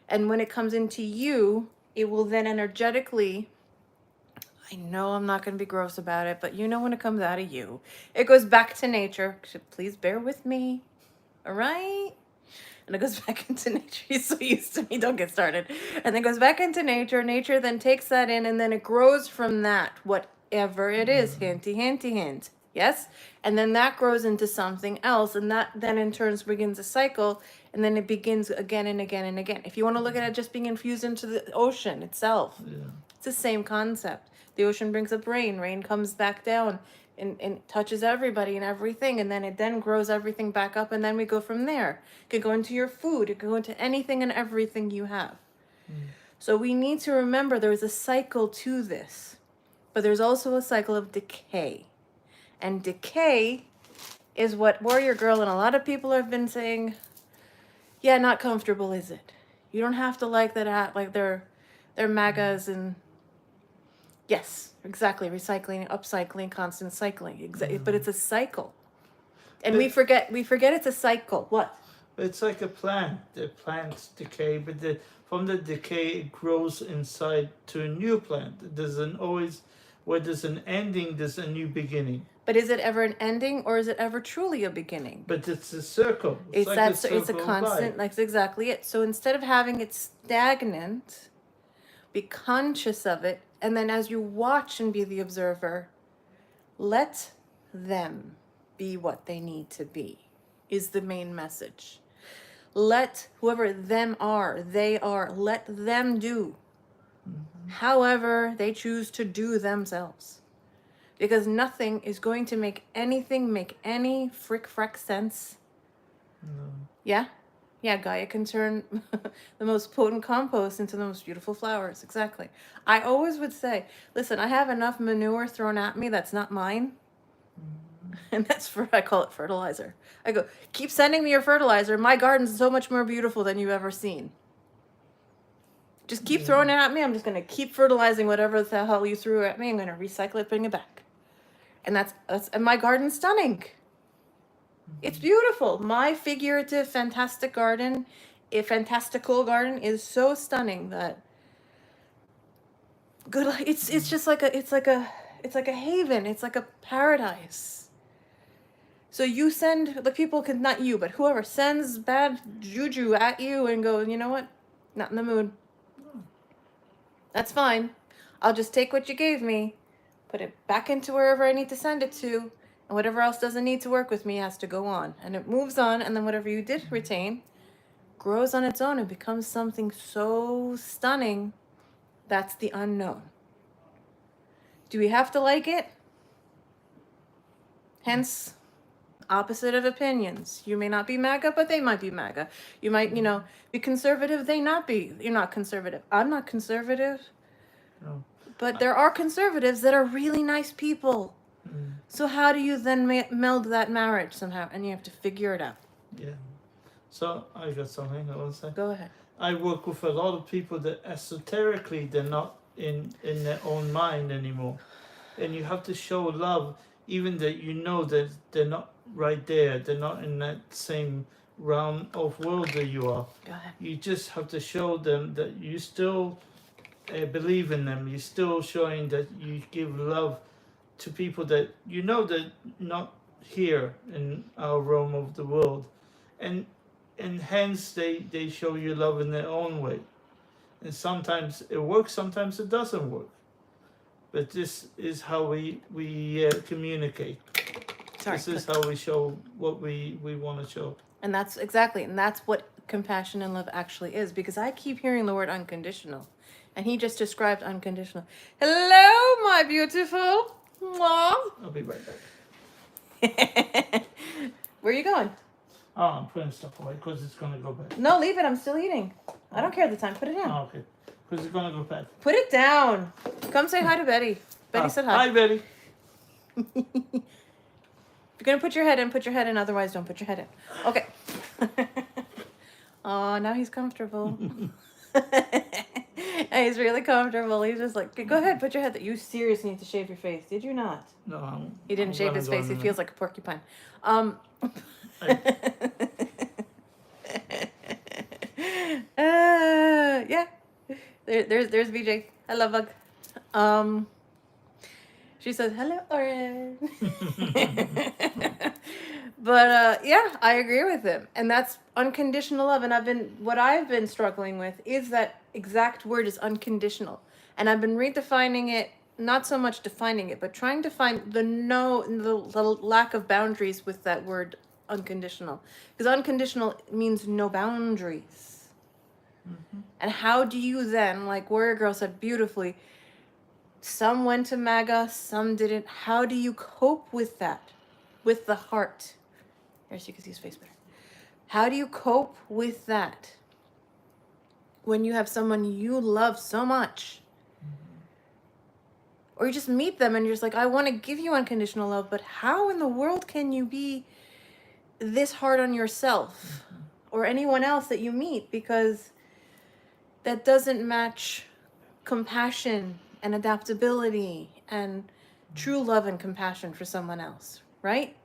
And when it comes into you, it will then energetically, I know I'm not going to be gross about it, but when it comes out of you, it goes back to nature. Please bear with me. All right? And it goes back into nature. He's so used to me, don't get started. And then goes back into nature. Nature then takes that in, and then it grows from that, whatever it is. Hint. Yes? And then that grows into something else, and that then in turn begins a cycle, and then it begins again and again and again. If you want to look at it just being infused into the ocean itself, it's the same concept. The ocean brings up rain. Rain comes back down and touches everybody and everything, and then it then grows everything back up, and then we go from there. It could go into your food. It could go into anything and everything you have. So we need to remember there's a cycle to this, but there's also a cycle of decay. And decay is what Warrior Girl and a lot of people have been saying, yeah, not comfortable, is it? You don't have to like that, like they're MAGAs and yes, exactly. Recycling, upcycling, constant cycling. Exactly. But it's a cycle. And we forget it's a cycle. What? It's like a plant. The plants decay, but from the decay it grows inside to a new plant. Where there's an ending, there's a new beginning. But is it ever an ending, or is it ever truly a beginning? But it's a circle. It's a constant. That's exactly it. So instead of having it stagnant, be conscious of it. And then as you watch and be the observer, let them be what they need to be, is the main message. Let whoever they are, let them do however they choose to do themselves. Because nothing is going to make any frick sense. No. Yeah? Yeah, Gaia can turn the most potent compost into the most beautiful flowers. Exactly. I always would say, listen, I have enough manure thrown at me that's not mine. And I call it fertilizer. I go, keep sending me your fertilizer. My garden's so much more beautiful than you've ever seen. Just keep throwing it at me. I'm just going to keep fertilizing whatever the hell you threw at me. I'm going to recycle it, bring it back. And and my garden's stunning. It's beautiful. My figurative fantastical garden is so stunning that good. It's just like it's like a haven. It's like a paradise. So you send the people can not you, but whoever sends bad juju at you and go, you know what? Not in the mood. That's fine. I'll just take what you gave me, put it back into wherever I need to send it to, and whatever else doesn't need to work with me has to go on. And it moves on, and then whatever you did retain grows on its own and becomes something so stunning. That's the unknown. Do we have to like it? Hence, opposite of opinions. You may not be MAGA, but they might be MAGA. You might, be conservative, they not be. You're not conservative. I'm not conservative. No. But there are conservatives that are really nice people. So how do you then meld that marriage somehow? And you have to figure it out. Yeah. So I got something I want to say. Go ahead. I work with a lot of people that esoterically they're not in their own mind anymore, and you have to show love, even that that they're not right there. They're not in that same realm of world that you are. Go ahead. You just have to show them that you still believe in them. You're still showing that you give love to people that that not here in our realm of the world, and hence they show you love in their own way. And sometimes it works, sometimes it doesn't work. But this is how we communicate. Sorry. This is how we show what we want to show. And that's what compassion and love actually is, because I keep hearing the word unconditional. And he just described unconditional. Hello, my beautiful. Mwah. I'll be right back. Where are you going? Oh, I'm putting stuff away because it's going to go bad. No, leave it. I'm still eating. I don't care the time. Put it down. Oh, okay. Because it's going to go bad. Put it down. Come say hi to Betty. Betty said hi. Hi, Betty. If you're going to put your head in. Otherwise, don't put your head in. Okay. Oh, now he's comfortable. He's really comfortable. He's just like, go ahead, put your head. You seriously need to shave your face. Did you not? No. He didn't shave his face. He feels like a porcupine. Yeah. There's BJ. Hello, Bug. She says, hello, Oren. But yeah, I agree with him. And that's unconditional love. And what I've been struggling with is that exact word is unconditional. And I've been redefining it, not so much defining it, but trying to find the lack of boundaries with that word unconditional. Because unconditional means no boundaries. Mm-hmm. And how do you then, like Warrior Girl said beautifully, some went to MAGA, some didn't. How do you cope with that? With the heart. Here, so you can see his face better. How do you cope with that? When you have someone you love so much. Or you just meet them and you're just like, I want to give you unconditional love, but how in the world can you be this hard on yourself or anyone else that you meet? Because that doesn't match compassion and adaptability and true love and compassion for someone else, right?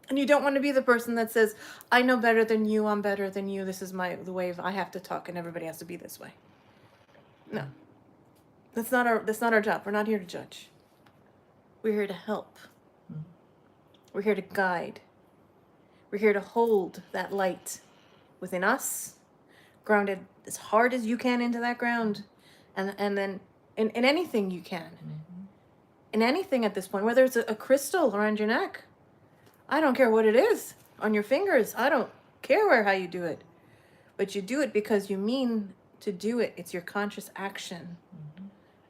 And you don't want to be the person that says, I know better than you, I'm better than you, this is the way I have to talk and everybody has to be this way. No. That's not our job. We're not here to judge. We're here to help. We're here to guide. We're here to hold that light within us, grounded as hard as you can into that ground, and then in anything you can. In anything at this point, whether it's a crystal around your neck, I don't care what it is, on your fingers, I don't care how you do it. But you do it because you mean to do it. It's your conscious action.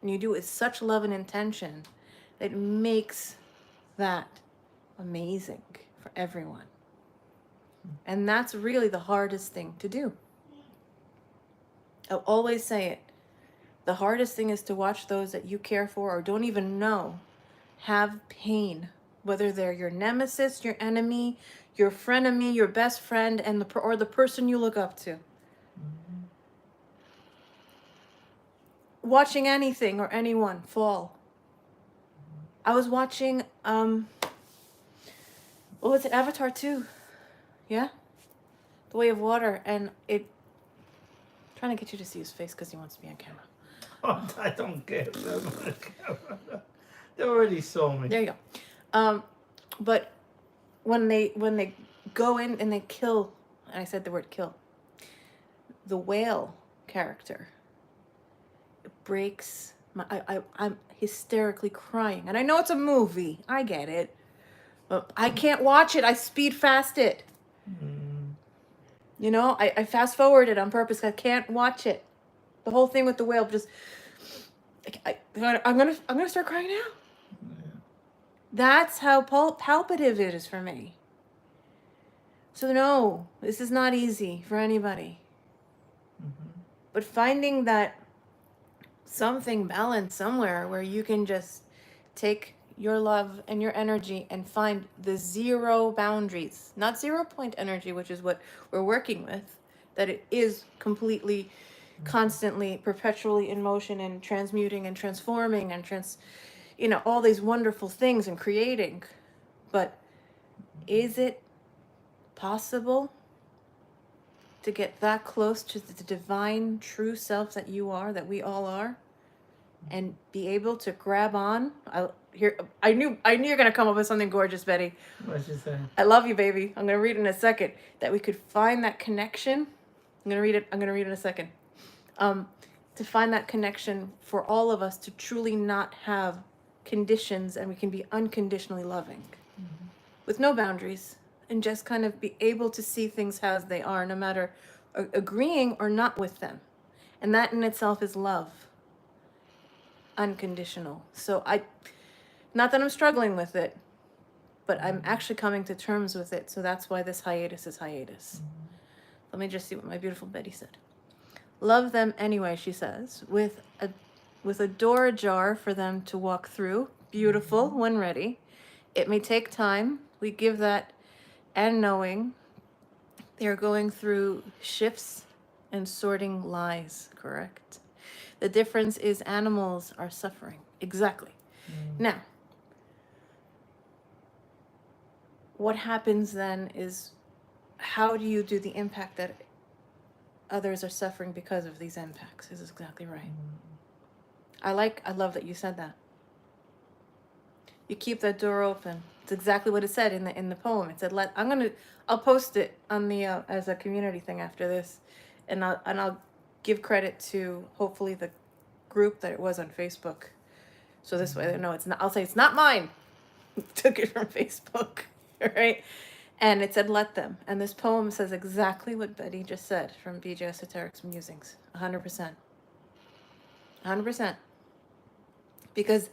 And you do it with such love and intention that makes that amazing for everyone. And that's really the hardest thing to do. I'll always say it. The hardest thing is to watch those that you care for or don't even know have pain, whether they're your nemesis, your enemy, your frenemy, your best friend, or the person you look up to. Watching anything or anyone fall. I was watching Oh, it's an Avatar too. Yeah? The Way of Water. And it... trying to get you to see his face because he wants to be on camera. Oh, I don't care. They already saw me. There you go. But when they go in and they kill, and I said the word kill, the whale character, it breaks my... I'm hysterically crying. And I know it's a movie. I get it. But I can't watch it. I speed fast it. You know, I fast forward it on purpose. I can't watch it. The whole thing with the whale just... I'm gonna start crying now. That's how palpitative it is for me. So no, this is not easy for anybody. But finding that something balanced somewhere where you can just take your love and your energy and find the zero boundaries, not 0 point energy, which is what we're working with, that it is completely, constantly, perpetually in motion and transmuting and transforming and all these wonderful things and creating. But is it possible to get that close to the divine true self that you are, that we all are, and be able to grab on? I knew you're gonna come up with something gorgeous, Betty. What'd you say? I love you, baby. I'm gonna read it in a second. That we could find that connection. I'm gonna read it in a second. To find that connection for all of us to truly not have conditions, and we can be unconditionally loving, with no boundaries, and just kind of be able to see things as they are, no matter agreeing or not with them. And that in itself is love. Unconditional. So not that I'm struggling with it, but I'm actually coming to terms with it. So that's why this hiatus is hiatus. Let me just see what my beautiful Betty said. Love them anyway, she says, with a door ajar for them to walk through. Beautiful, when ready. It may take time. We give that, and knowing they're going through shifts and sorting lies, correct? The difference is animals are suffering. Exactly. Now, what happens then is, how do you do the impact that others are suffering because of these impacts? Is exactly right. I love that you said that. You keep that door open. It's exactly what it said in the poem. It said, I'll post it on the as a community thing after this, and I'll give credit to hopefully the group that it was on Facebook. So this way they know it's not. I'll say it's not mine. Took it from Facebook, right? And it said, let them. And this poem says exactly what Betty just said from BJ Esoteric's Musings. 100%. 100%. Because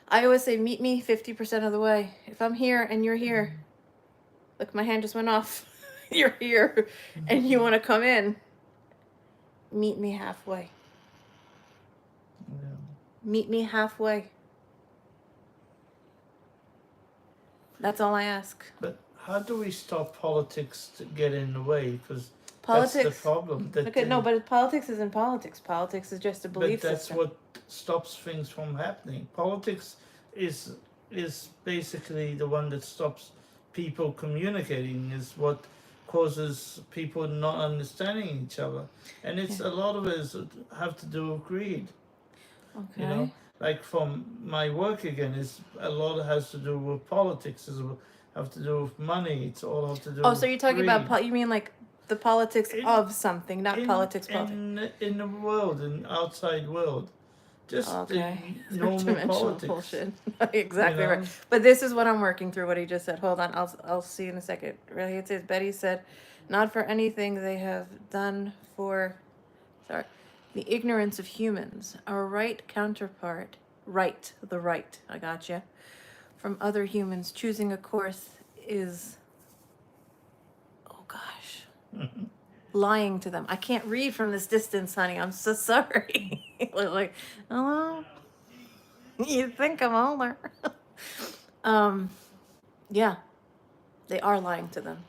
I always say, meet me 50% of the way. If I'm here and you're here, look, my hand just went off. You're here and you want to come in, meet me halfway. Yeah. Meet me halfway. That's all I ask. But how do we stop politics to get in the way? Because Politics. that's the problem. But politics isn't politics. Politics is just a belief but that's system. what stops things from happening. Politics is basically the one that stops people communicating, is what causes people not understanding each other. And it's a lot of it have to do with greed. Okay. You know, like from my work again, is a lot has to do with politics. Is have to do with money. It's all have to do. So you're talking about you mean like the politics of something, not politics. In the world, in outside world, just the normal politics. Bullshit. Exactly right. But this is what I'm working through. What he just said. Hold on, I'll see in a second. Really, it says Betty said, not for anything they have done for, the ignorance of humans. Our right counterpart, the right. I gotcha. From other humans, choosing a course is, oh gosh, lying to them. I can't read from this distance, honey. I'm so sorry. Like, hello? You think I'm older? Yeah, they are lying to them.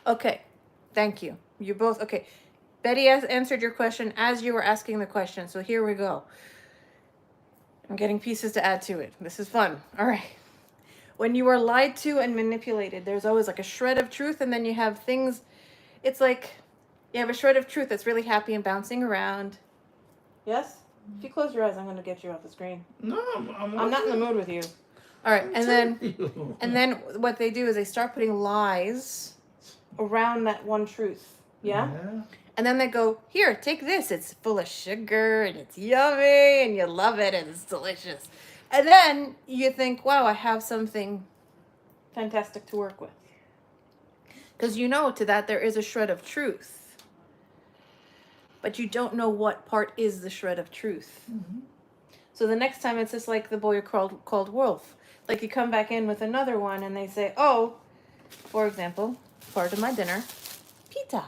Okay, thank you. You both, okay. Betty has answered your question as you were asking the question, so here we go. I'm getting pieces to add to it. This is fun. All right. when you are lied to and manipulated, there's always like a shred of truth, and then you have things. It's like you have a shred of truth that's really happy and bouncing around. Yes? If you close your eyes, I'm going to get you off the screen. No, I'm not in the mood with you. All right, and then what they do is they start putting lies around that one truth. Yeah? And then they go, here, take this. It's full of sugar and it's yummy and you love it and it's delicious. And then you think, wow, I have something fantastic to work with. Because you know to that there is a shred of truth. But you don't know what part is the shred of truth. Mm-hmm. So the next time it's just like the boy called Wolf. Like you come back in with another one and they say, oh, for example, part of my dinner, pita.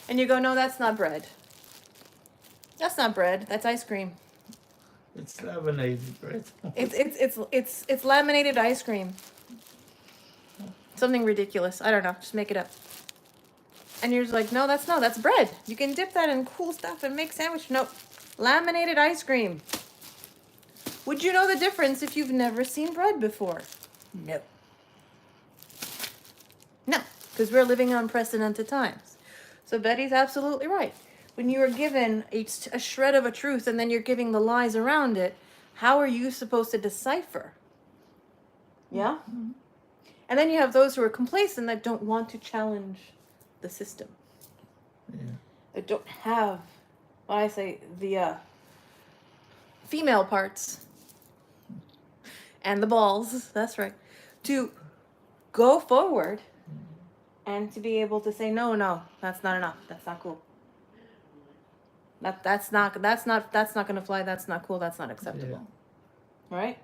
And you go, no, that's not bread. That's not bread. That's ice cream. It's laminated bread. It's laminated ice cream. Something ridiculous. I don't know. Just make it up. And you're just like, no, that's bread. You can dip that in cool stuff and make sandwich. Nope. Laminated ice cream. Would you know the difference if you've never seen bread before? No. No, because we're living in unprecedented times. So Betty's absolutely right. When you are given a shred of a truth and then you're giving the lies around it, how are you supposed to decipher? Yeah? Mm-hmm. And then you have those who are complacent that don't want to challenge the system. Yeah. That don't have, what I say, the female parts and the balls, that's right, to go forward and to be able to say, no, that's not enough. That's not cool. That's not going to fly. That's not cool. That's not acceptable. Yeah. Right?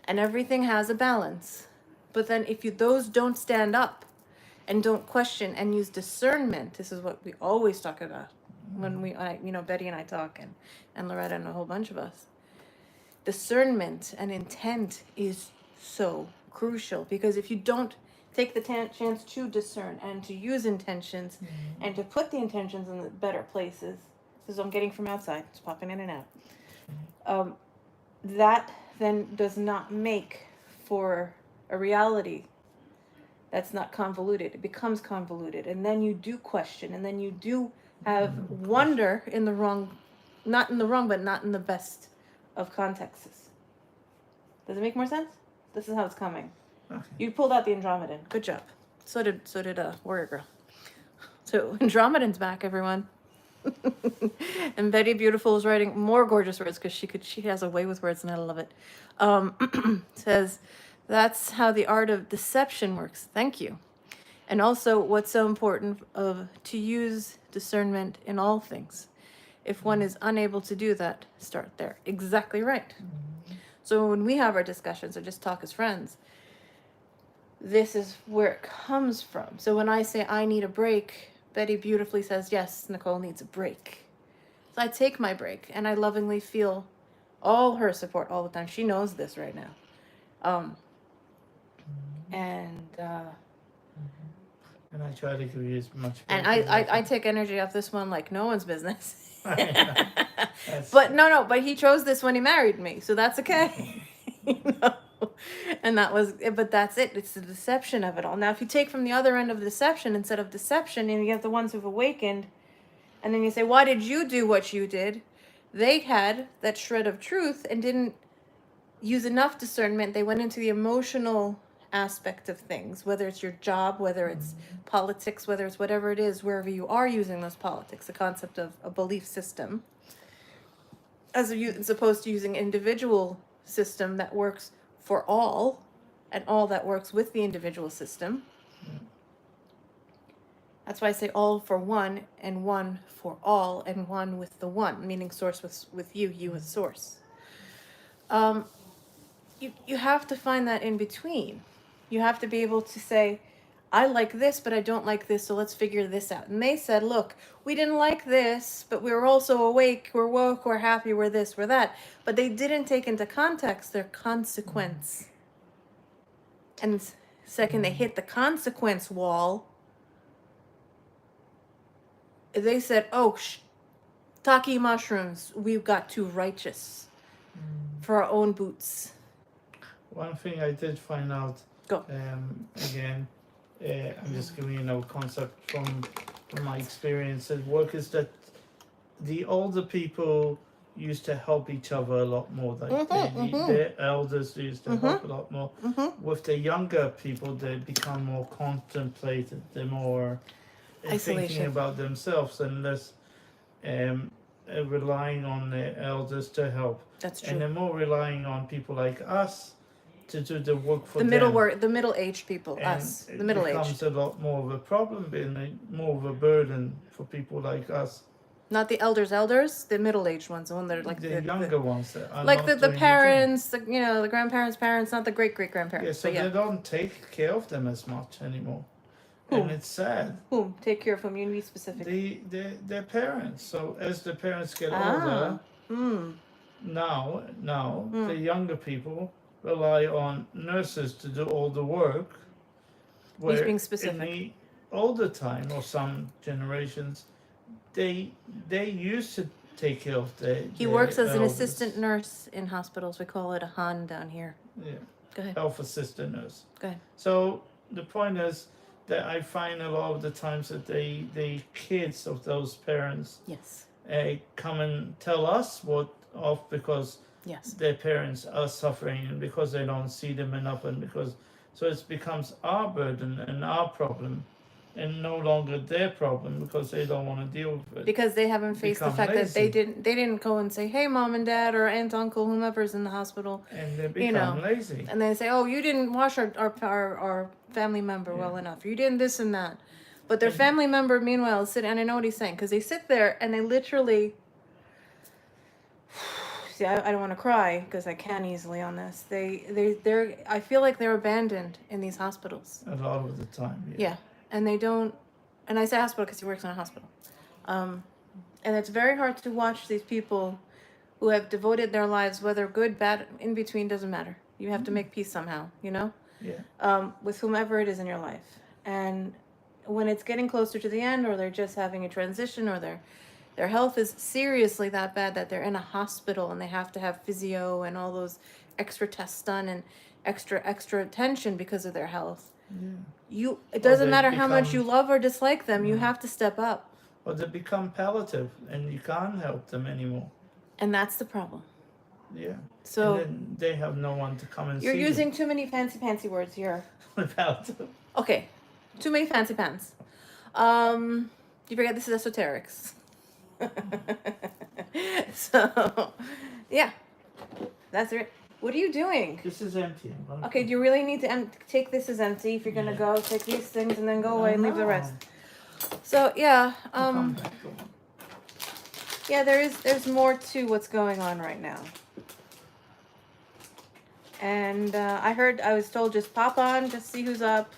And everything has a balance. But then if those don't stand up and don't question and use discernment, this is what we always talk about when Betty and I talk and Loretta and a whole bunch of us. Discernment and intent is so crucial, because if you don't take the chance to discern and to use intentions and to put the intentions in the better places, this is what I'm getting from outside, it's popping in and out, that then does not make for a reality that's not convoluted. It becomes convoluted, and then you do question, and then you do have wonder in the wrong, not in the wrong, but not in the best of contexts. Does it make more sense? This is how it's coming. Okay. You pulled out the Andromedan. Good job. So did Warrior Girl. So Andromedan's back, everyone. And Betty Beautiful is writing more gorgeous words because she has a way with words and I love it. Says, that's how the art of deception works. Thank you. And also what's so important to use discernment in all things. If one is unable to do that, start there. Exactly right. Mm-hmm. So when we have our discussions or just talk as friends, this is where it comes from. So when I say I need a break, Betty beautifully says, yes, Nicole needs a break. So I take my break and I lovingly feel all her support all the time. She knows this right now. And I try to give you as much. And I take energy off this one like no one's business. But he chose this when he married me, so that's okay. And but that's it. It's the deception of it all. Now, if you take from the other end of deception instead of deception, and you have the ones who've awakened, and then you say, why did you do what you did? They had that shred of truth and didn't use enough discernment. They went into the emotional aspect of things, whether it's your job, whether it's politics, whether it's whatever it is, wherever you are using those politics, the concept of a belief system, as opposed to using individual system that works for all, and all that works with the individual system. That's why I say all for one, and one for all, and one with the one, meaning source with you with source. You have to find that in between. You have to be able to say, I like this, but I don't like this, so let's figure this out. And they said, look, we didn't like this, but we were also awake, we're woke, we're happy, we're this, we're that. But they didn't take into context their consequence. And second, they hit the consequence wall. They said, oh, taki mushrooms, we've got too righteous for our own boots. One thing I did find out, Go. again, I'm just giving you a concept from my experience at work, is that the older people used to help each other a lot more. Like their elders used to help a lot more. With the younger people, they become more contemplated. They're more thinking Isolation. about themselves and less relying on their elders to help. That's And true. they're more relying on people like us to do the work for The them. the middle-aged people, And us, the it middle-aged. becomes a lot more of a problem, being more of a burden for people like us. Not the elders, the middle-aged ones, the one that are like The younger ones that are like not the doing parents, the the grandparents' parents, not the great yeah, grandparents. so But yeah, they don't take care of them as much anymore. Whom? And it's sad. Whom? Take care of whom? You need to be specific. Their parents. So as the parents get Ah. older, Hmm. now the younger people rely on nurses to do all the work. He's being In specific. the older time, or some generations, they used to take care of He works as an assistant nurse in hospitals. We call it a Han down here. Yeah, Go ahead. health assistant nurse. Go ahead. So the point is that I find a lot of the times that the kids of those parents Yes. come and tell us what off because Yes. their parents are suffering and because they don't see them enough, and because so it becomes our burden and our problem and no longer their problem because they don't want to deal with it. Because they haven't faced the Become fact that lazy. they didn't go and say, hey, mom and dad or aunt, uncle, whomever's in the hospital, And they become lazy. and they say, oh, you didn't wash our family member well enough, you didn't this and that, but their family member meanwhile is sitting, and I know what he's saying, because they sit there and they literally see, I don't want to cry because I can easily on this. They're I feel like they're abandoned in these hospitals. A lot of the time, Yeah, and they don't, and I say hospital because he works in a hospital. And it's very hard to watch these people who have devoted their lives, whether good, bad, in between, doesn't matter. You have to make peace somehow, Yeah. with whomever it is in your life. And when it's getting closer to the end, or they're just having a transition, or their health is seriously that bad that they're in a hospital and they have to have physio and all those extra tests done and extra attention because of their health. Yeah. It doesn't they matter how much become- you love or dislike them, you have to step up. Or they become palliative and you can't help them anymore. And that's the problem. Yeah. So and then they have no one to come and you're see using too many fancy words here. palliative. Okay. Too many fancy pants. You forget this is esoterics. So yeah. That's it. What are you doing? This is empty. Okay, do you really need to take this as empty? If you're gonna go, take these things and then go away and leave the rest. So yeah, Come back. yeah, there's more to what's going on right now. And I was told just pop on, just see who's up.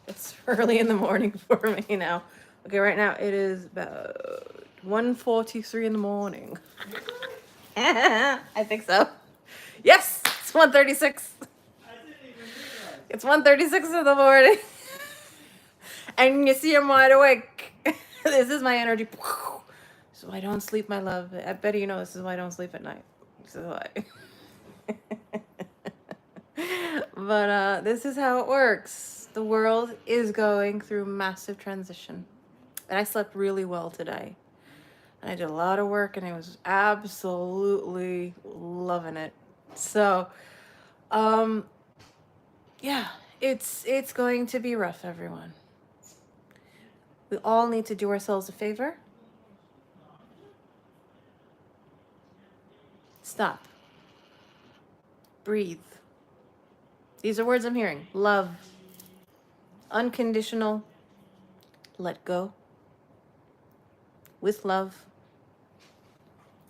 It's early in the morning for me now. Okay, right now it is about 1:43 in the morning. I think so. Yes, it's 1:36. It's 1:36 in the morning. And you see I'm wide awake. This is my energy. So I don't sleep, my love. I bet you know this is why I don't sleep at night. This is why. But this is how it works. The world is going through massive transition. And I slept really well today. And I did a lot of work and I was absolutely loving it. So, yeah, it's going to be rough, everyone. We all need to do ourselves a favor. Stop. Breathe. These are words I'm hearing. Love. Unconditional. Let go. With love.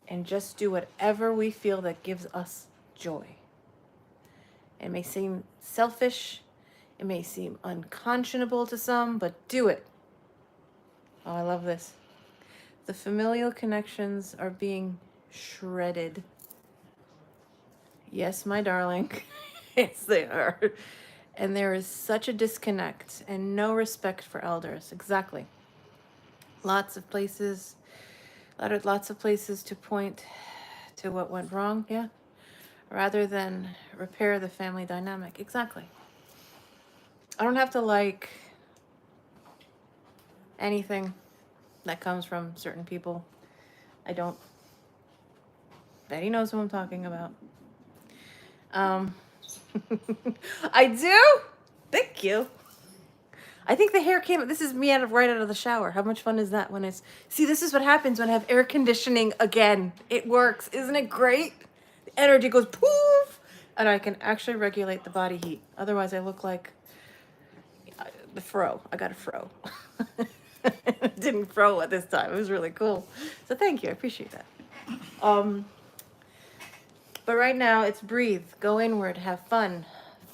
And just do whatever we feel that gives us joy. It may seem selfish. It may seem unconscionable to some, but do it. Oh, I love this. The familial connections are being shredded. Yes, my darling. Yes, they are. And there is such a disconnect and no respect for elders. Exactly. Lots of places to point to what went wrong. Yeah. rather than repair the family dynamic. Exactly. I don't have to like anything that comes from certain people. I don't. Betty knows who I'm talking about. I do? Thank you. I think the hair came. This is me right out of the shower. How much fun is that when it's. See, this is what happens when I have air conditioning again. It works. Isn't it great? The energy goes poof. And I can actually regulate the body heat. Otherwise, I look like the fro. I got a fro. Didn't fro at this time. It was really cool. So thank you. I appreciate that. But right now, it's breathe. Go inward. Have fun.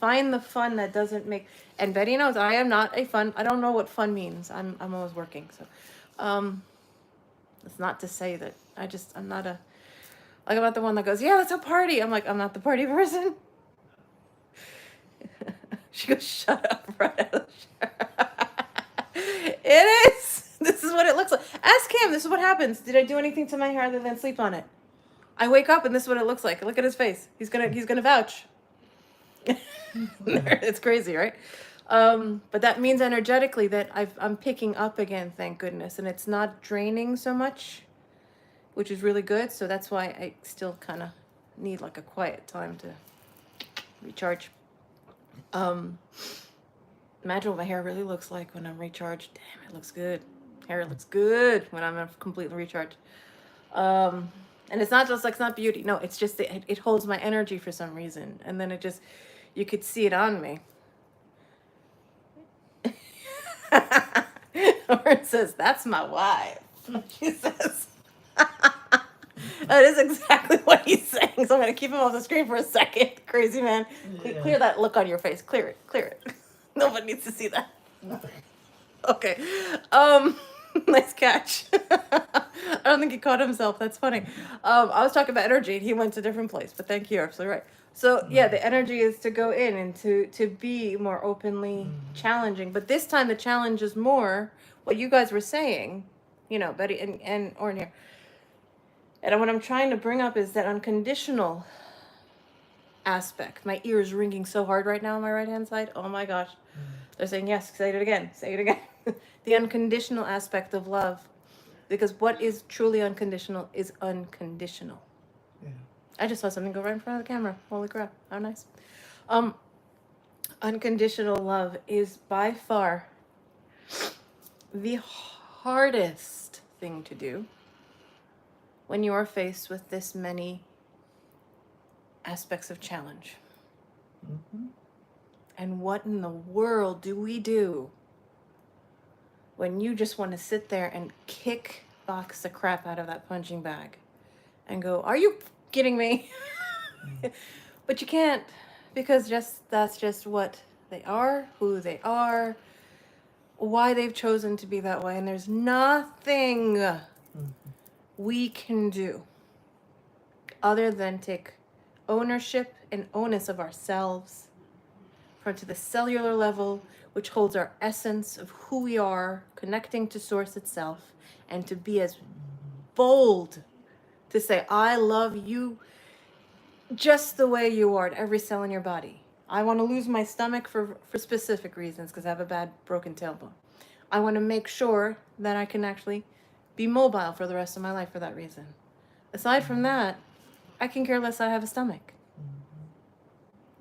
Find the fun that doesn't make. And Betty knows I am not a fun. I don't know what fun means. I'm always working. So, it's not to say that I'm not a. Like I'm not the one that goes, yeah, let's a party. I'm like, I'm not the party person. She goes, shut up, right out of the shower. It is. This is what it looks like. Ask him. This is what happens. Did I do anything to my hair other than sleep on it? I wake up and this is what it looks like. Look at his face. He's gonna vouch. It's crazy, right? But that means energetically that I'm picking up again, thank goodness, and it's not draining so much, which is really good. So that's why I still kind of need like a quiet time to recharge. Imagine what my hair really looks like when I'm recharged. Damn, it looks good. Hair looks good when I'm completely recharged. And it's not just like, it's not beauty. No, it's just, it holds my energy for some reason. And then it just, you could see it on me. Or it says, that's my wife. She says, that is exactly what he's saying. So I'm going to keep him off the screen for a second. Crazy man. Yeah. Clear that look on your face. Clear it. Nobody needs to see that. Okay. Nice catch. I don't think he caught himself. That's funny. I was talking about energy and he went to a different place, but thank you. You're absolutely right. So yeah, the energy is to go in and to be more openly challenging. But this time the challenge is more what you guys were saying, you know, Betty and Orn here. And what I'm trying to bring up is that unconditional aspect. My ear is ringing so hard right now on my right hand side. Oh my gosh. They're saying yes, say it again. The unconditional aspect of love. Because what is truly unconditional is unconditional. Yeah. I just saw something go right in front of the camera. Holy crap. How nice. Unconditional love is by far the hardest thing to do when you are faced with this many aspects of challenge. Mm-hmm. And what in the world do we do when you just want to sit there and kickbox the crap out of that punching bag and go, are you kidding me? But you can't, because that's just what they are, who they are, why they've chosen to be that way. And there's nothing we can do other than take ownership and onus of ourselves from to the cellular level, which holds our essence of who we are, connecting to source itself, and to be as bold to say, I love you just the way you are, at every cell in your body. I want to lose my stomach for specific reasons because I have a bad broken tailbone. I want to make sure that I can actually be mobile for the rest of my life for that reason. Aside from that, I can care less that I have a stomach.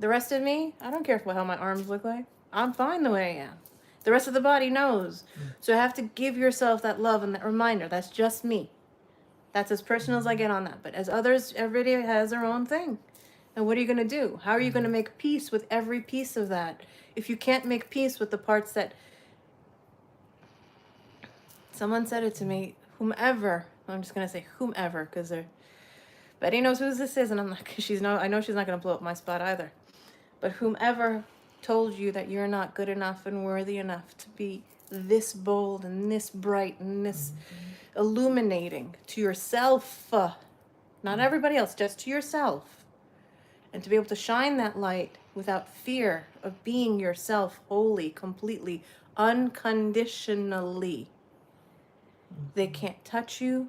The rest of me, I don't care how my arms look like. I'm fine the way I am. The rest of the body knows. So I have to give yourself that love and that reminder. That's just me. That's as personal as I get on that. But as others, everybody has their own thing. And what are you going to do? How are you going to make peace with every piece of that? If you can't make peace with the parts that... Someone said it to me, whomever, I'm just going to say whomever, because Betty knows who this is, and I'm not, I know she's not going to blow up my spot either. But whomever told you that you're not good enough and worthy enough to be this bold and this bright and this illuminating to yourself, not everybody else, just to yourself, and to be able to shine that light without fear of being yourself wholly, completely, unconditionally. They can't touch you,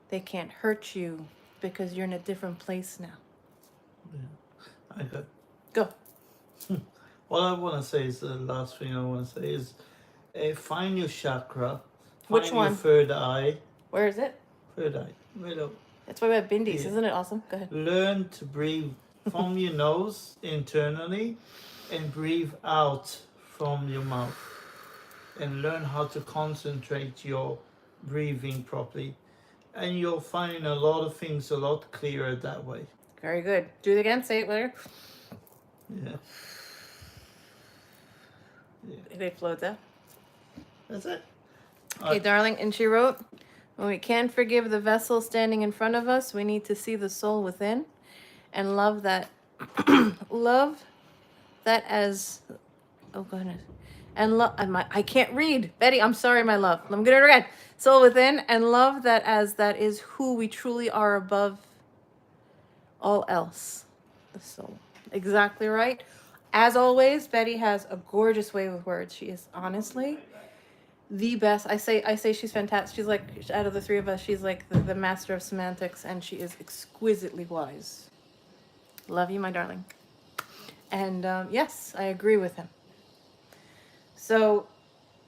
they can't hurt you, because you're in a different place now. Yeah. Okay. Go. What I want to say is the last thing I want to say is find your chakra, Which find your one? third eye. Where is it? Third eye. Right up. That's why we have bindis. Yeah. Isn't it awesome? Go ahead. Learn to breathe from your nose internally and breathe out from your mouth. And learn how to concentrate your breathing properly. And you'll find a lot of things a lot clearer that way. Very good. Do it again. Say it later. Yeah. They flowed there. That's it. Okay, darling. And she wrote, when we can't forgive the vessel standing in front of us, we need to see the soul within and love that. Love that as. Oh, goodness. And love. I can't read. Betty, I'm sorry, my love. I'm going to read. Soul within and love that as that is who we truly are above all else. The soul. Exactly right. As always, Betty has a gorgeous way with words. She is honestly the best. I say she's fantastic. She's like, out of the three of us, she's like the master of semantics, and she is exquisitely wise. Love you, my darling. And yes, I agree with him. So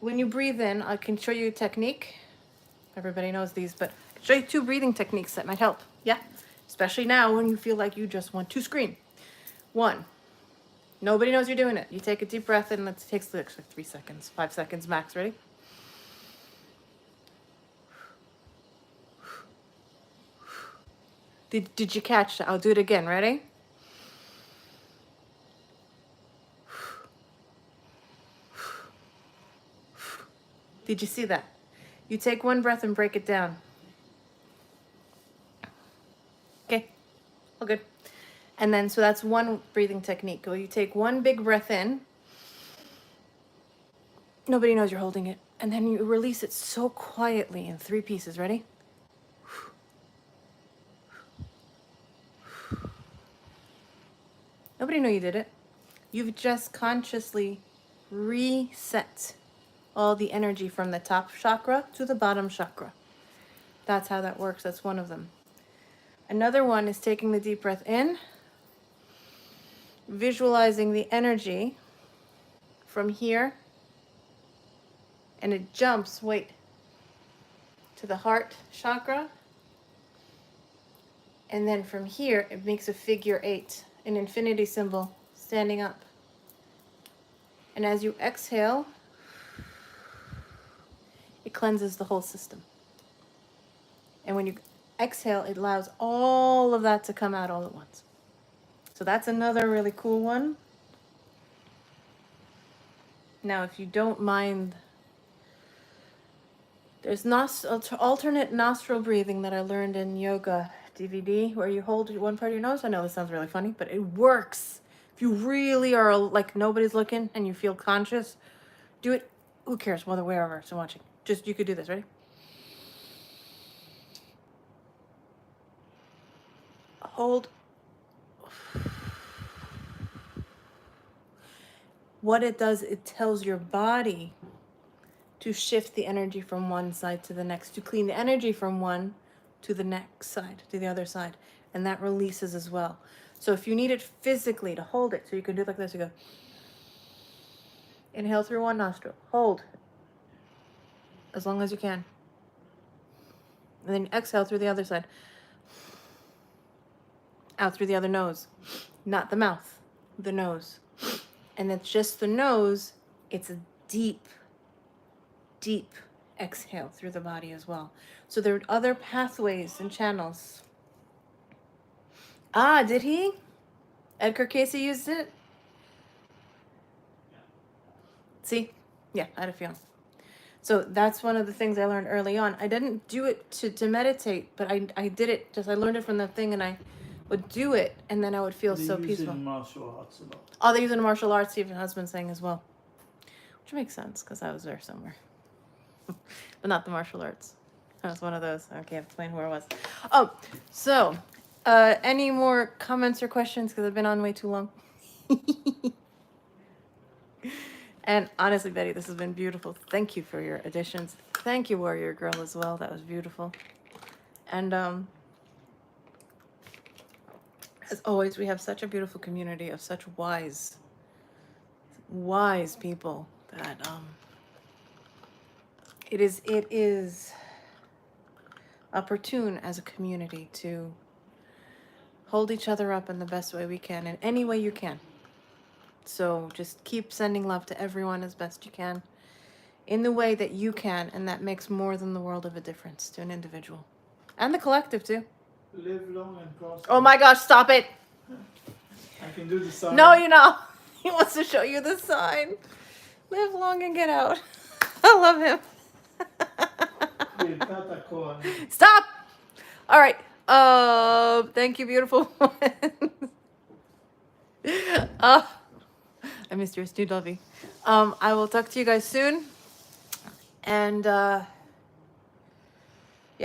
when you breathe in, I can show you a technique. Everybody knows these, but I can show you 2 breathing techniques that might help. Yeah, especially now when you feel like you just want to scream. 1. Nobody knows you're doing it. You take a deep breath in. It takes like 3 seconds, 5 seconds max. Ready? Did you catch that? I'll do it again. Ready? Did you see that? You take 1 breath and break it down. Okay, all good. And then, so that's 1 breathing technique. You take 1 big breath in. Nobody knows you're holding it. And then you release it so quietly in 3 pieces. Ready? Nobody knew you did it. You've just consciously reset all the energy from the top chakra to the bottom chakra. That's how that works. That's one of them. Another one is taking the deep breath in, visualizing the energy from here, and it jumps, wait, to the heart chakra. And then from here, it makes a figure 8, an infinity symbol standing up. And as you exhale, it cleanses the whole system. And when you exhale, it allows all of that to come out all at once. So that's another really cool one. Now, if you don't mind, there's alternate nostril breathing that I learned in yoga DVD, where you hold 1 part of your nose. I know this sounds really funny, but it works. If you really are like nobody's looking and you feel conscious, do it. Who cares whether wherever it's watching? Just, you could do this. Ready? Hold. What it does, it tells your body to shift the energy from one side to the next, to clean the energy from one to the next side, to the other side. And that releases as well. So if you need it physically to hold it, so you can do it like this, you go. Inhale through 1 nostril, hold, as long as you can. And then exhale through the other side. Out through the other nose. Not the mouth, the nose. And it's just the nose, it's a deep, deep exhale through the body as well. So there are other pathways and channels. Ah, did he? Edgar Casey used it? See? Yeah, I had a feeling. So that's one of the things I learned early on. I didn't do it to meditate, but I did it, just I learned it from the thing, and I would do it, and then I would feel so peaceful. They're using martial arts a lot. Oh, they're using the martial arts, Stephen husband's saying as well. Which makes sense, because I was there somewhere. But not the martial arts. I was one of those. I can't explain where I was. Oh, so, any more comments or questions, because I've been on way too long? And honestly, Betty, this has been beautiful. Thank you for your additions. Thank you, Warrior Girl, as well. That was beautiful. And As always, we have such a beautiful community of such wise people that it is opportune as a community to hold each other up in the best way we can, in any way you can. So just keep sending love to everyone as best you can, in the way that you can, and that makes more than the world of a difference to an individual. And the collective, too. Live long and prosper. Oh my gosh, stop it! I can do the sign. No, you know. He wants to show you the sign. Live long and get out. I love him. Stop! All right. Thank you, beautiful one. I missed yours too, Lovey. I will talk to you guys soon. And yeah,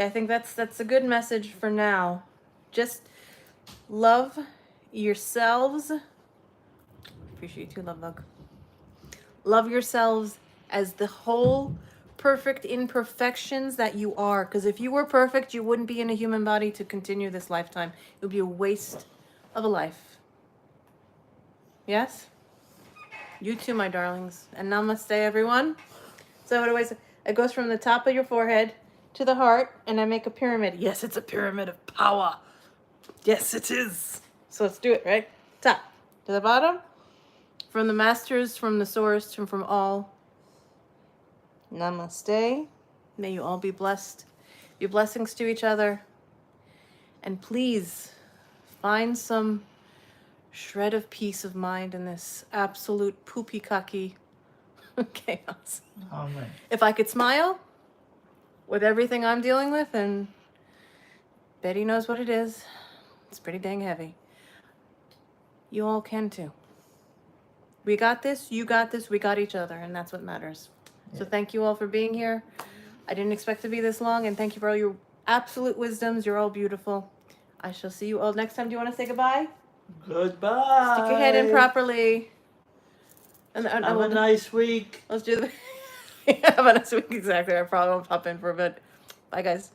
I think that's a good message for now. Just love yourselves. Appreciate you too, love bug. Love yourselves as the whole perfect imperfections that you are. Because if you were perfect, you wouldn't be in a human body to continue this lifetime. It would be a waste of a life. Yes? You too, my darlings. And namaste, everyone. So what do I say? It goes from the top of your forehead to the heart, and I make a pyramid. Yes, it's a pyramid of power. Yes, it is. So let's do it, right? Top to the bottom. From the masters, from the source, from all. Namaste. May you all be blessed. Be blessings to each other. And please find some shred of peace of mind in this absolute poopy-cocky chaos. Amen. If I could smile with everything I'm dealing with, and Betty knows what it is, it's pretty dang heavy. You all can too. We got this, you got this, we got each other, and that's what matters. So thank you all for being here. I didn't expect to be this long, and thank you for all your absolute wisdoms. You're all beautiful. I shall see you all next time. Do you want to say goodbye? Goodbye. Stick your head in properly. And Have a nice week. Let's do the have a nice week. Exactly. I probably won't pop in for a bit. Bye, guys.